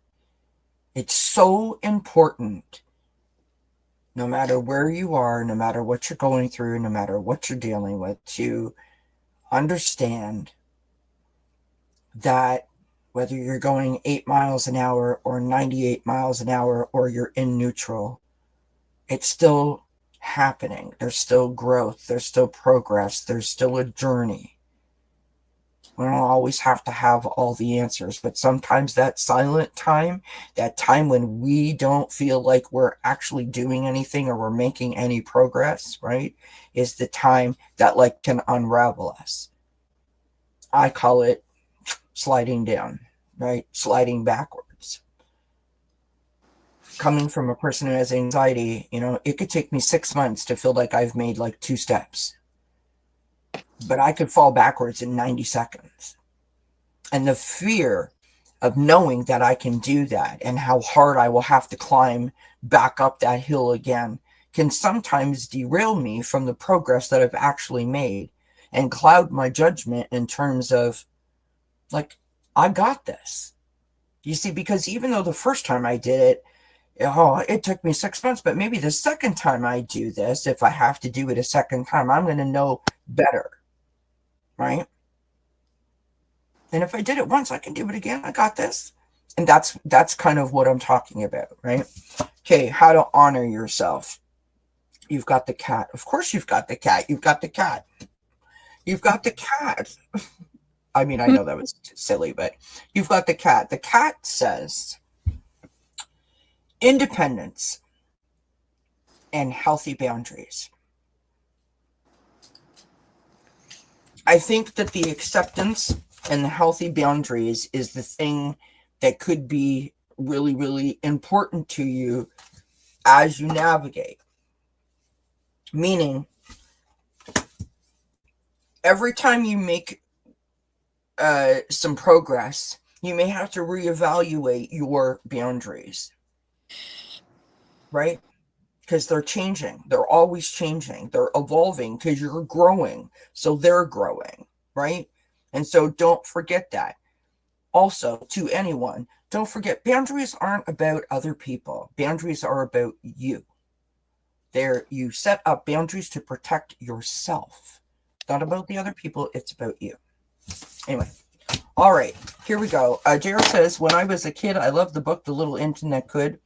It's so important, no matter where you are, no matter what you're going through, no matter what you're dealing with, to understand that whether you're going 8 miles an hour or 98 miles an hour or you're in neutral, it's still happening. There's still growth. There's still progress. There's still a journey. We don't always have to have all the answers, but sometimes that silent time, that time when we don't feel like we're actually doing anything or we're making any progress, right, is the time that like can unravel us. I call it sliding down, right? Sliding backwards. Coming from a person who has anxiety, it could take me 6 months to feel like I've made like 2 steps. But I could fall backwards in 90 seconds. And the fear of knowing that I can do that and how hard I will have to climb back up that hill again can sometimes derail me from the progress that I've actually made and cloud my judgment in terms of, like, I got this. You see, because even though the first time I did it, it took me 6 months, but maybe the second time I do this, if I have to do it a second time, I'm going to know better. Right? And if I did it once, I can do it again. I got this. And that's kind of what I'm talking about, right? Okay, how to honor yourself. You've got the cat. Of course you've got the cat. You've got the cat. You've got the cat. I mean, I know that was silly, but you've got the cat. The cat says, Independence and healthy boundaries. I think that the acceptance and the healthy boundaries is the thing that could be really, really important to you as you navigate. Meaning, every time you make some progress, you may have to reevaluate your boundaries, right? Because they're changing. They're always changing. They're evolving because you're growing. So they're growing, right? And so don't forget that. Also, to anyone, don't forget, boundaries aren't about other people. Boundaries are about you. You set up boundaries to protect yourself. Not about the other people, it's about you. Anyway, all right, here we go. Jared says, when I was a kid, I loved the book, The Little Engine That Could.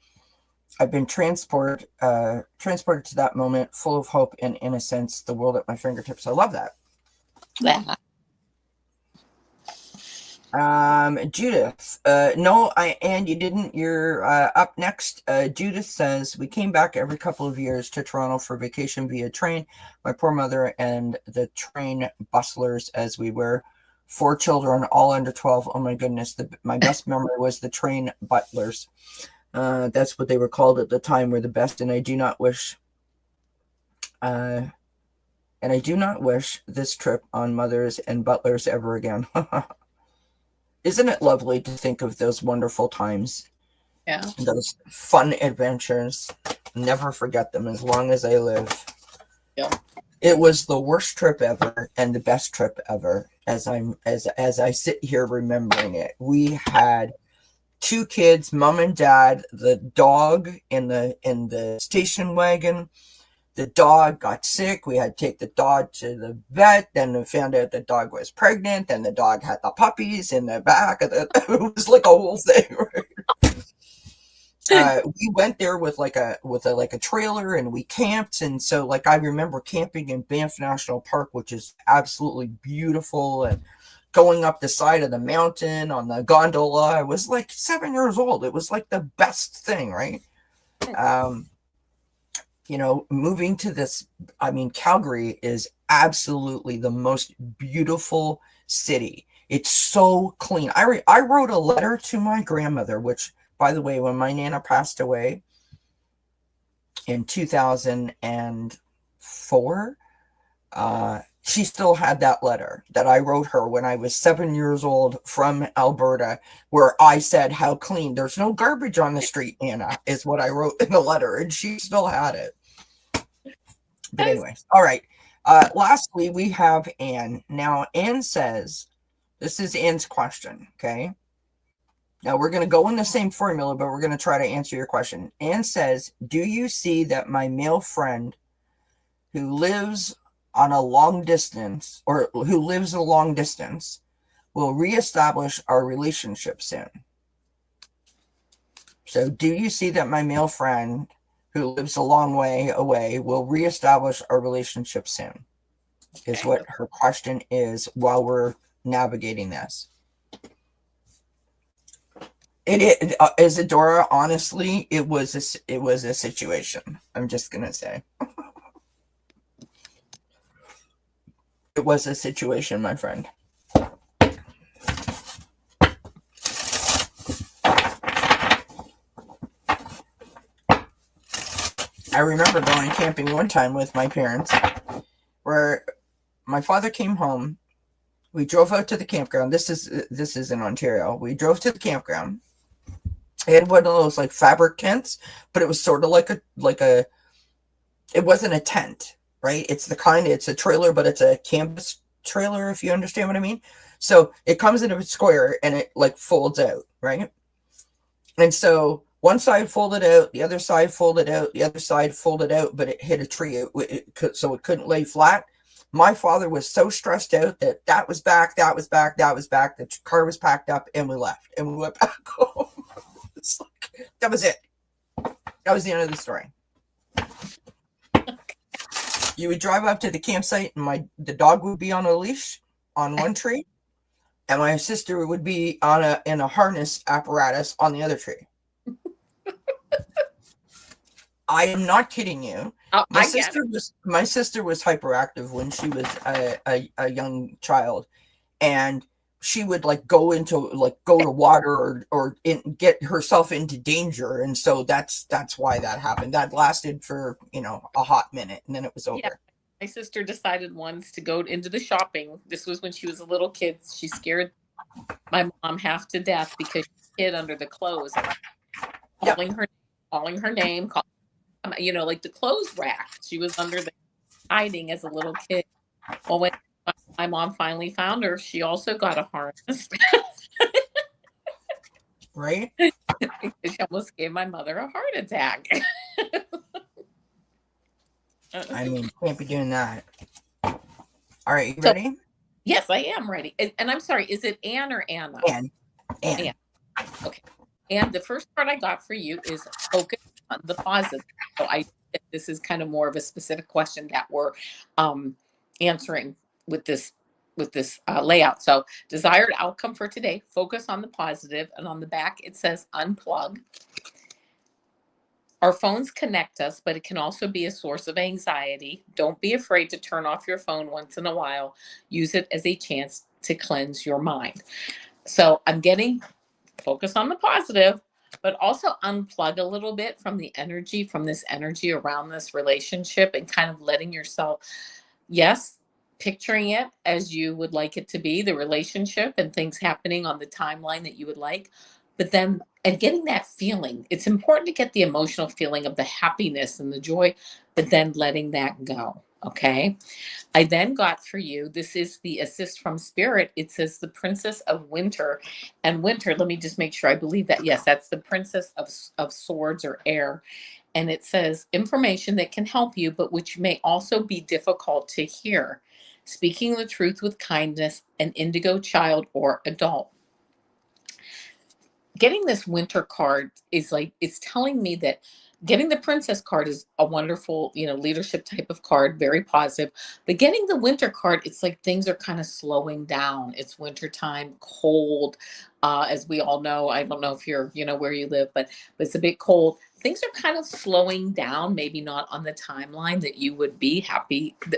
I've been transported to that moment, full of hope and innocence, the world at my fingertips. I love that. Yeah. Judith, no, and you didn't. You're up next. Judith says, we came back every couple of years to Toronto for vacation via train. My poor mother and the train bustlers, as we were, 4 children, all under 12. Oh my goodness. My best memory was the train butlers. That's what they were called at the time, were the best. And I do not wish this trip on mothers and butlers ever again. Isn't it lovely to think of those wonderful times? Yeah. Those fun adventures. Never forget them as long as I live. Yeah. It was the worst trip ever and the best trip ever as I sit here remembering it. We had 2 kids, mom and dad, the dog in the station wagon. The dog got sick. We had to take the dog to the vet. Then we found out the dog was pregnant. Then the dog had the puppies in the back of the. It was like a whole thing. Right? We went there with a trailer, and we camped. And so, like, I remember camping in Banff National Park, which is absolutely beautiful, and going up the side of the mountain on the gondola. I was like 7 years old. It was like the best thing, right? Moving to this, Calgary is absolutely the most beautiful city. It's so clean. I wrote a letter to my grandmother, which, by the way, when my Nana passed away in 2004, she still had that letter that I wrote her when I was 7 years old from Alberta, where I said how clean. There's no garbage on the street, Nana, is what I wrote in the letter, and she still had it. But anyway, all right. Lastly, we have Anne. Now, Anne says, this is Anne's question, okay? Now, we're going to go in the same formula, but we're going to try to answer your question. Anne says, do you see that my male friend who lives a long distance will reestablish our relationship soon? So, do you see that my male friend who lives a long way away will reestablish our relationship soon? Is what her question is while we're navigating this. Isadora, honestly, it was a situation. I'm just gonna say. It was a situation, my friend. I remember going camping one time with my parents, where my father came home. We drove out to the campground. This is in Ontario. We drove to the campground. It had one of those like fabric tents, but it was sort of like a. It wasn't a tent, right? It's a trailer, but it's a canvas trailer, if you understand what I mean. So it comes in a square and it like folds out, right? And so one side folded out, the other side folded out, the other side folded out, but it hit a tree, so it couldn't lay flat. My father was so stressed out that was back, that was back, that was back. The car was packed up, and we left, and we went back home. That was it. That was the end of the story. You would drive up to the campsite, and the dog would be on a leash on one tree, and my sister would be in a harness apparatus on the other tree. I am not kidding you. Oh, My I get sister it. was hyperactive when she was a young child, and she would like go to water get herself into danger, and so that's why that happened. That lasted for a hot minute, and then it was Yeah. over. My sister decided once to go into the shopping. This was when she was a little kid. She scared my mom half to death because she hid under the clothes and Yep. calling her name, like the clothes rack. She was under the hiding as a little kid. Well, when my mom finally found her, she also got a harness. Right. She almost gave my mother a heart attack. I mean, can't be doing that. All right, you So, ready? yes, I am ready. And I'm sorry, is it Anne or Anna? And Anne. Okay. And the first part I got for you is focus on the positive. So this is kind of more of a specific question that we're answering with this layout. So desired outcome for today, focus on the positive, and on the back it says unplug. Our phones connect us, but it can also be a source of anxiety. Don't be afraid to turn off your phone once in a while. Use it as a chance to cleanse your mind. So I'm getting focus on the positive, but also unplug a little bit from this energy around this relationship, and kind of letting yourself, yes, picturing it as you would like it to be, the relationship and things happening on the timeline that you would like, but then, and getting that feeling. It's important to get the emotional feeling of the happiness and the joy, but then letting that go. Okay. I then got for you, this is the assist from spirit. It says the Princess of Winter. And Winter, let me just make sure I believe that. Yes, that's the Princess of Swords or Air. And it says information that can help you, but which may also be difficult to hear. Speaking the truth with kindness, an indigo child or adult. Getting this winter card is like, it's telling me that getting the princess card is a wonderful, leadership type of card, very positive. But getting the winter card, it's like things are kind of slowing down. It's wintertime, cold. As we all know, I don't know if you're, where you live, but it's a bit cold. Things are kind of slowing down, maybe not on the timeline that you would be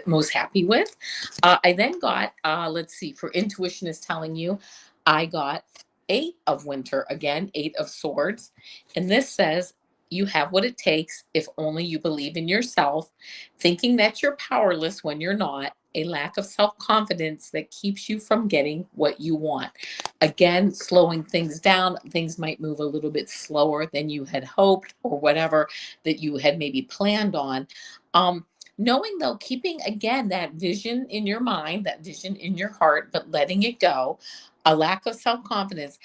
most happy with. I then got, let's see, for intuition is telling you, I got Eight of Winter, again, Eight of Swords. And this says, you have what it takes if only you believe in yourself, thinking that you're powerless when you're not, a lack of self confidence that keeps you from getting what you want. Again, slowing things down. Things might move a little bit slower than you had hoped, or whatever that you had maybe planned on. Knowing though, keeping again that vision in your mind, that vision in your heart, but letting it go, a lack of self confidence,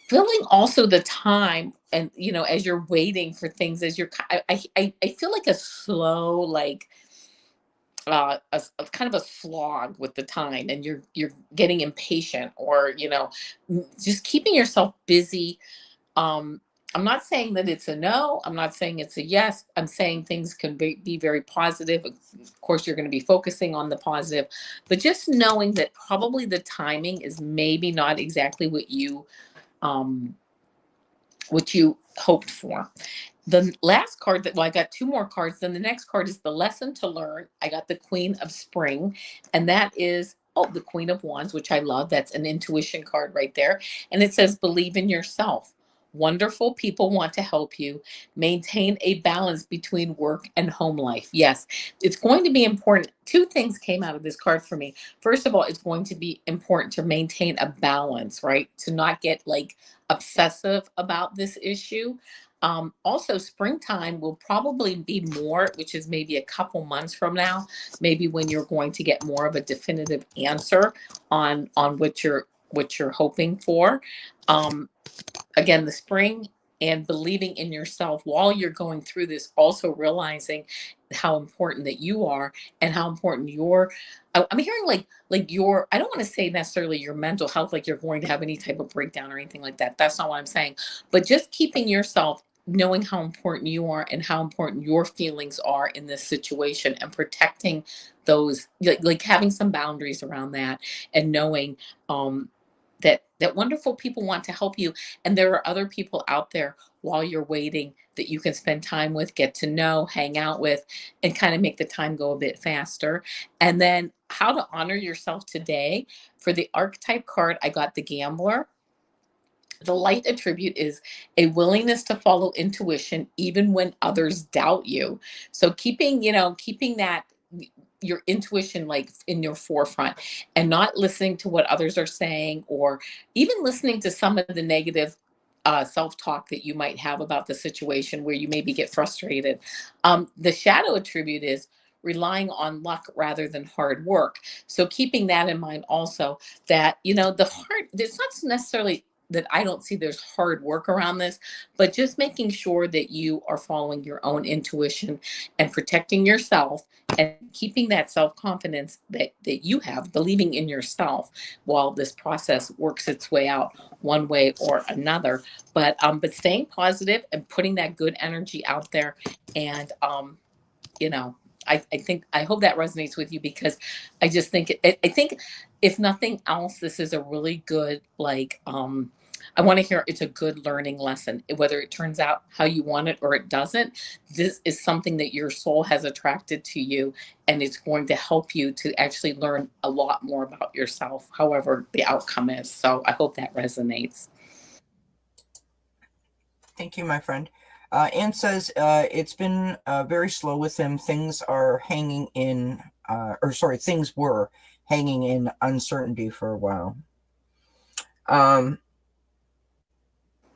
filling also the time, and as you're waiting for things, as you're I feel like a slow, like a kind of a slog with the time, and you're getting impatient, or just keeping yourself busy. um I'm not saying that it's a no. I'm not saying it's a yes. I'm saying things can be very positive. Of course, you're going to be focusing on the positive, but just knowing that probably the timing is maybe not exactly um, what you hoped for. The last card well, I got two more cards. Then the next card is the lesson to learn. I got the Queen of Spring, and that is, the Queen of Wands, which I love. That's an intuition card right there. And it says, believe in yourself. Wonderful people want to help you. Maintain a balance between work and home life. Yes, it's going to be important. Two things came out of this card for me. First of all, it's going to be important to maintain a balance, right? To not get like obsessive about this issue. Also, springtime will probably be more, which is maybe a couple months from now, maybe when you're going to get more of a definitive answer on what you're hoping for. Um, Again, the spring, and believing in yourself while you're going through this, also realizing how important that you are, and how important I'm hearing like your, I don't want to say necessarily your mental health, like you're going to have any type of breakdown or anything like that. That's not what I'm saying. But just keeping yourself, knowing how important you are and how important your feelings are in this situation, and protecting those, like having some boundaries around that, and knowing, um that wonderful people want to help you, and there are other people out there while you're waiting that you can spend time with, get to know, hang out with, and kind of make the time go a bit faster. And then how to honor yourself today. For the archetype card, I got the gambler. The light attribute is a willingness to follow intuition even when others doubt you. So keeping that your intuition like in your forefront, and not listening to what others are saying, or even listening to some of the negative self-talk that you might have about the situation where you maybe get frustrated. The shadow attribute is relying on luck rather than hard work. So keeping that in mind also, that the hard, it's not necessarily that I don't see there's hard work around this, but just making sure that you are following your own intuition and protecting yourself, and keeping that self-confidence that you have, believing in yourself while this process works its way out one way or another. But staying positive and putting that good energy out there. And you know I hope that resonates with you, because I just think I think if nothing else, this is a really good, like, I want to hear it's a good learning lesson, whether it turns out how you want it or it doesn't. This is something that your soul has attracted to you, and it's going to help you to actually learn a lot more about yourself, however the outcome is. So I hope that resonates. Thank you, my friend. Anne says it's been very slow with him. Things are hanging in, things were hanging in uncertainty for a while.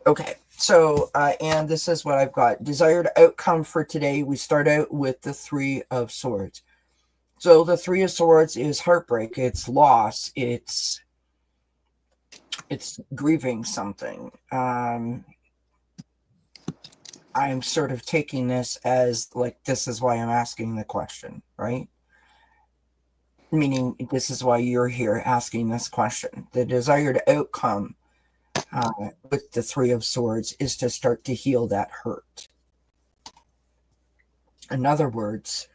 Okay, so and this is what I've got. Desired outcome for today. We start out with the Three of Swords. So the Three of Swords is heartbreak. It's loss. It's grieving something. I'm sort of taking this as like, this is why I'm asking the question, right? Meaning, this is why you're here asking this question. The desired outcome with the Three of Swords is to start to heal that hurt. In other words,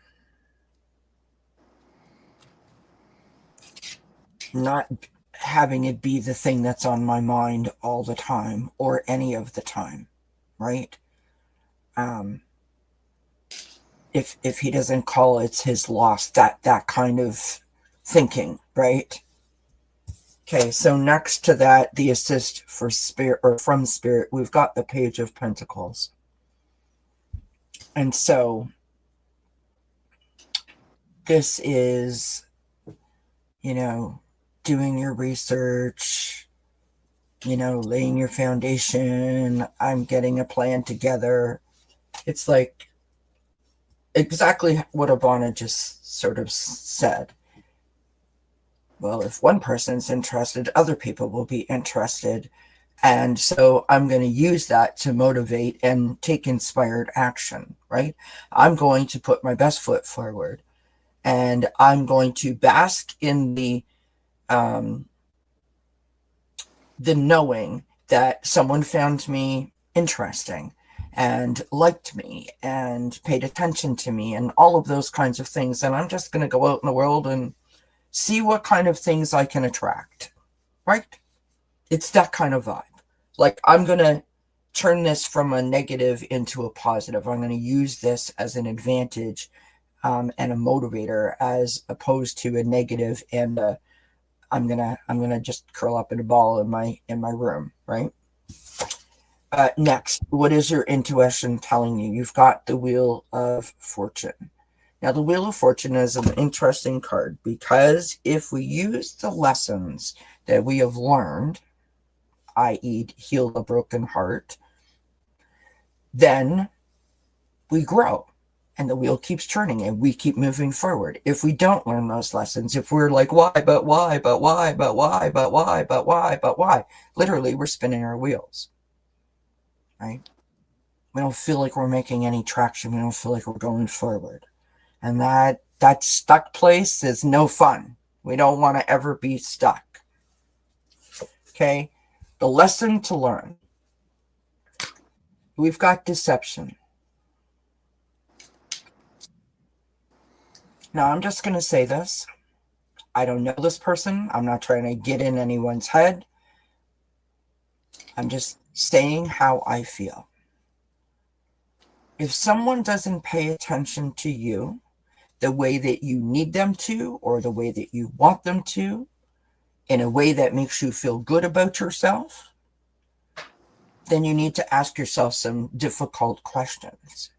not having it be the thing that's on my mind all the time or any of the time, right? If he doesn't call it's his loss, that kind of thinking, right? Okay, so next to that, the assist for spirit, or from spirit, we've got the Page of Pentacles. And so this is, doing your research, laying your foundation. I'm getting a plan together. It's like exactly what Avana just sort of said. Well, if one person's interested, other people will be interested. And so I'm going to use that to motivate and take inspired action, right? I'm going to put my best foot forward, and I'm going to bask in the knowing that someone found me interesting and liked me and paid attention to me and all of those kinds of things. And I'm just going to go out in the world and see what kind of things I can attract, right? It's that kind of vibe. Like, I'm going to turn this from a negative into a positive. I'm going to use this as an advantage and a motivator, as opposed to a negative and I'm gonna just curl up in a ball in my room, right? Next, what is your intuition telling you? You've got the Wheel of Fortune. Now, the Wheel of Fortune is an interesting card, because if we use the lessons that we have learned, i.e., heal the broken heart, then we grow. And the wheel keeps turning and we keep moving forward. If we don't learn those lessons, if we're like, why, but why, but why, but why, but why, but why, but why, literally we're spinning our wheels, right? We don't feel like we're making any traction. We don't feel like we're going forward. And that stuck place is no fun. We don't want to ever be stuck. Okay? The lesson to learn. We've got deception. Now, I'm just going to say this. I don't know this person. I'm not trying to get in anyone's head. I'm just saying how I feel. If someone doesn't pay attention to you the way that you need them to, or the way that you want them to, in a way that makes you feel good about yourself, then you need to ask yourself some difficult questions.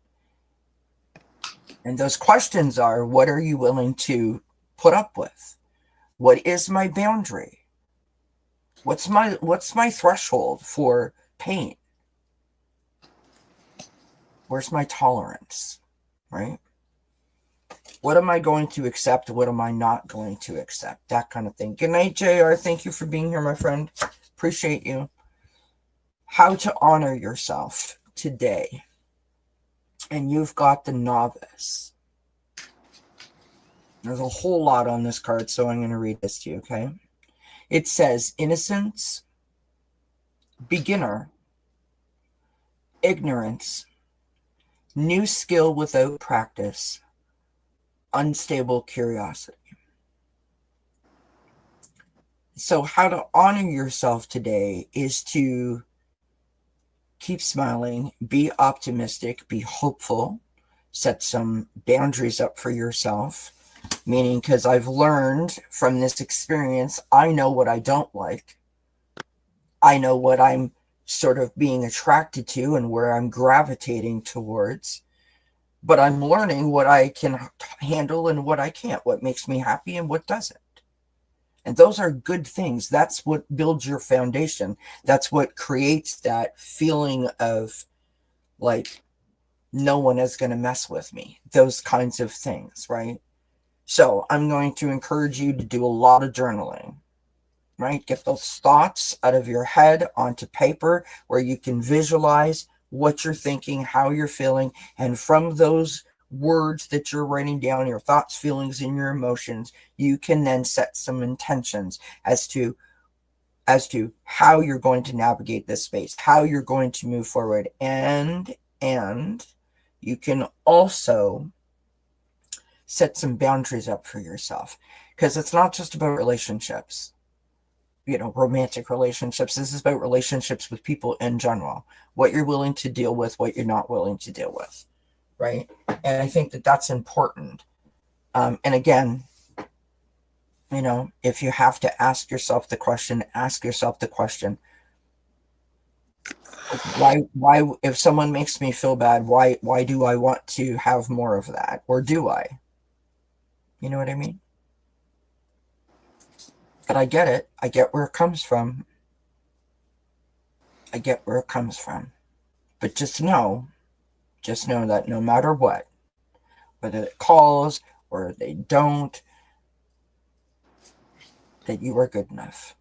And those questions are, what are you willing to put up with? What is my boundary? What's my threshold for pain? Where's my tolerance? Right? What am I going to accept? What am I not going to accept? That kind of thing. Good night, JR. Thank you for being here, my friend. Appreciate you. How to honor yourself today. And you've got the novice. There's a whole lot on this card, so I'm going to read this to you, okay? It says innocence, beginner, ignorance, new skill without practice, unstable curiosity. So how to honor yourself today is to keep smiling, be optimistic, be hopeful, set some boundaries up for yourself, meaning because I've learned from this experience, I know what I don't like. I know what I'm sort of being attracted to and where I'm gravitating towards. But I'm learning what I can handle and what I can't, what makes me happy and what doesn't. And those are good things. That's what builds your foundation. That's what creates that feeling of like, no one is going to mess with me. Those kinds of things, right? So I'm going to encourage you to do a lot of journaling, right? Get those thoughts out of your head onto paper where you can visualize what you're thinking, how you're feeling, and from those words that you're writing down, your thoughts, feelings, and your emotions, you can then set some intentions as to how you're going to navigate this space, how you're going to move forward, and you can also set some boundaries up for yourself, because it's not just about relationships, romantic relationships. This is about relationships with people in general, what you're willing to deal with, what you're not willing to deal with, right? And I think that that's important. And again, if you have to ask yourself the question, why, if someone makes me feel bad, why do I want to have more of that? Or do I? You know what I mean? But I get it. I get where it comes from. But just know that no matter what, whether it calls or they don't, that you are good enough.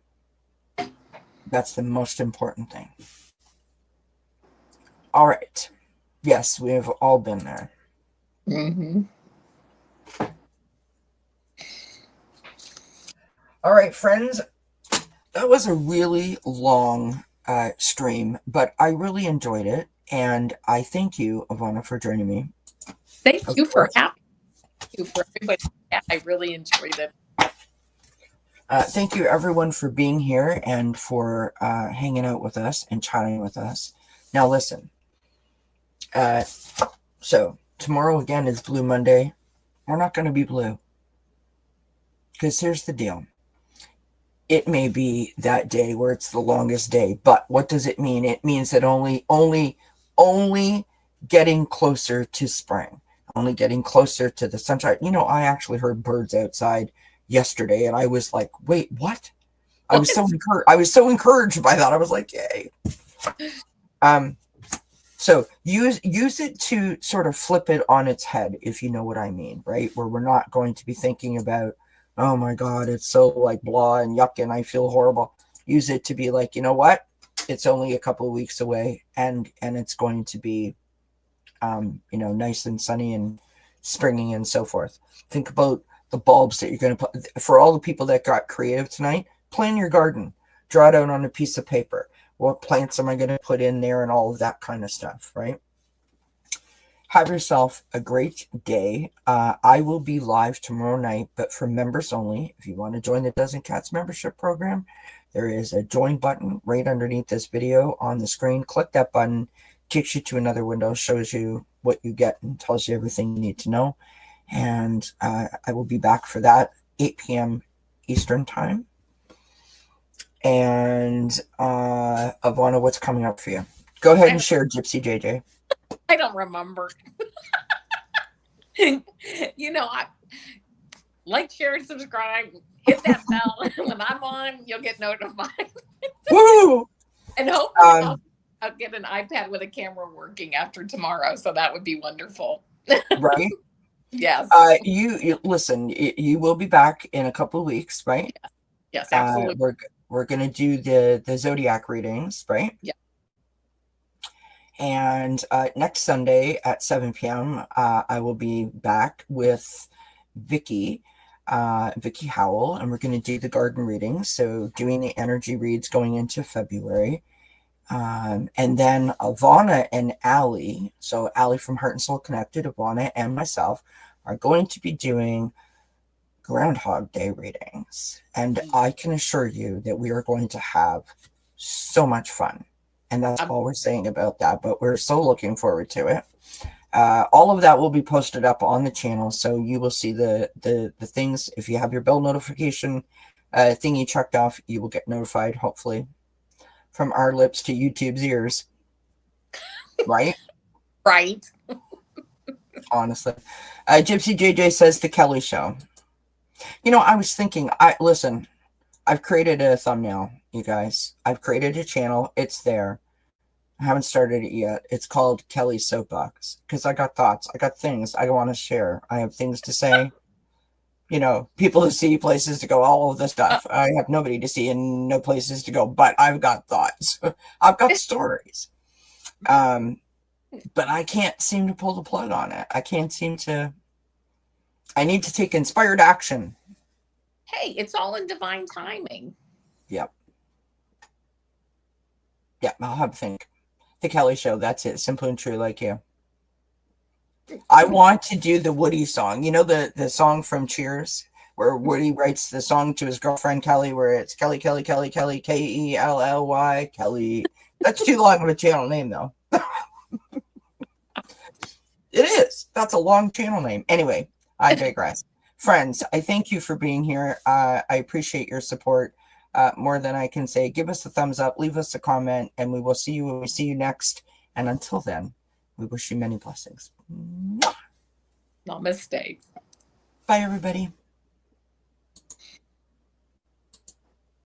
That's the most important thing. All right. Yes, we have all been there. Mm-hmm. All right, friends. That was a really long stream, but I really enjoyed it. And I thank you, Avana, for joining me. Thank you for having me. For everybody. Yeah, I really enjoyed it. Thank you, everyone, for being here and for hanging out with us and chatting with us. Now, listen. So tomorrow again is Blue Monday. We're not going to be blue, because here's the deal. It may be that day where it's the longest day, but what does it mean? It means that only getting closer to spring, only getting closer to the sunshine. I actually heard birds outside yesterday, and I was like, wait, what? I was so encouraged by that. I was like, yay. So use it to sort of flip it on its head, if you know what I mean, right? Where we're not going to be thinking about, oh my God, it's so like blah and yuck and I feel horrible. Use it to be like, you know what? It's only a couple of weeks away, and it's going to be, nice and sunny and springy and so forth. Think about the bulbs that you're going to put. For all the people that got creative tonight, plan your garden. Draw it out on a piece of paper. What plants am I going to put in there and all of that kind of stuff, right? Have yourself a great day. I will be live tomorrow night, but for members only. If you want to join the dznCat's membership program, there is a join button right underneath this video on the screen. Click that button, takes you to another window, shows you what you get and tells you everything you need to know. And I will be back for that 8 p.m. Eastern time. And Avana, what's coming up for you? Go ahead and share, Gypsy JJ. I don't remember. I like, share, and subscribe. Hit that bell. When I'm on, you'll get notified. Woo! And hopefully I'll get an iPad with a camera working after tomorrow. So that would be wonderful. Right? Yes. You listen. You will be back in a couple of weeks, right? Yes, absolutely. We're gonna do the zodiac readings, right? Yeah. And next Sunday at 7 p.m., I will be back with Vicky Howell, and we're going to do the garden readings. So doing the energy reads going into February. And then Avana and Allie, so Allie from Heart and Soul Connected, Avana and myself are going to be doing Groundhog Day readings. And I can assure you that we are going to have so much fun. And that's all we're saying about that, but we're so looking forward to it. All of that will be posted up on the channel, so you will see the things. If you have your bell notification thingy checked off, you will get notified, hopefully, from our lips to YouTube's ears. Right? Right. Honestly. Gypsy JJ says the Kelly Show. I was thinking, listen, I've created a thumbnail, you guys. I've created a channel. It's there. I haven't started it yet. It's called Kelly's Soapbox because I got thoughts. I got things I want to share. I have things to say. People to see, places to go, all of this stuff. I have nobody to see and no places to go, but I've got thoughts. I've got stories. But I can't seem to pull the plug on it. I need to take inspired action. Hey, it's all in divine timing. Yep. Yeah, I'll have to think. The Kelly Show, that's it. Simple and true like you. I want to do the Woody song. The song from Cheers where Woody writes the song to his girlfriend Kelly where it's Kelly, Kelly, Kelly, Kelly, Kelly, Kelly. That's too long of a channel name, though. It is. That's a long channel name. Anyway, I digress. Friends, I thank you for being here. I appreciate your support more than I can say. Give us a thumbs up, leave us a comment, and we will see you when we see you next. And until then, we wish you many blessings. Namaste. Bye, everybody.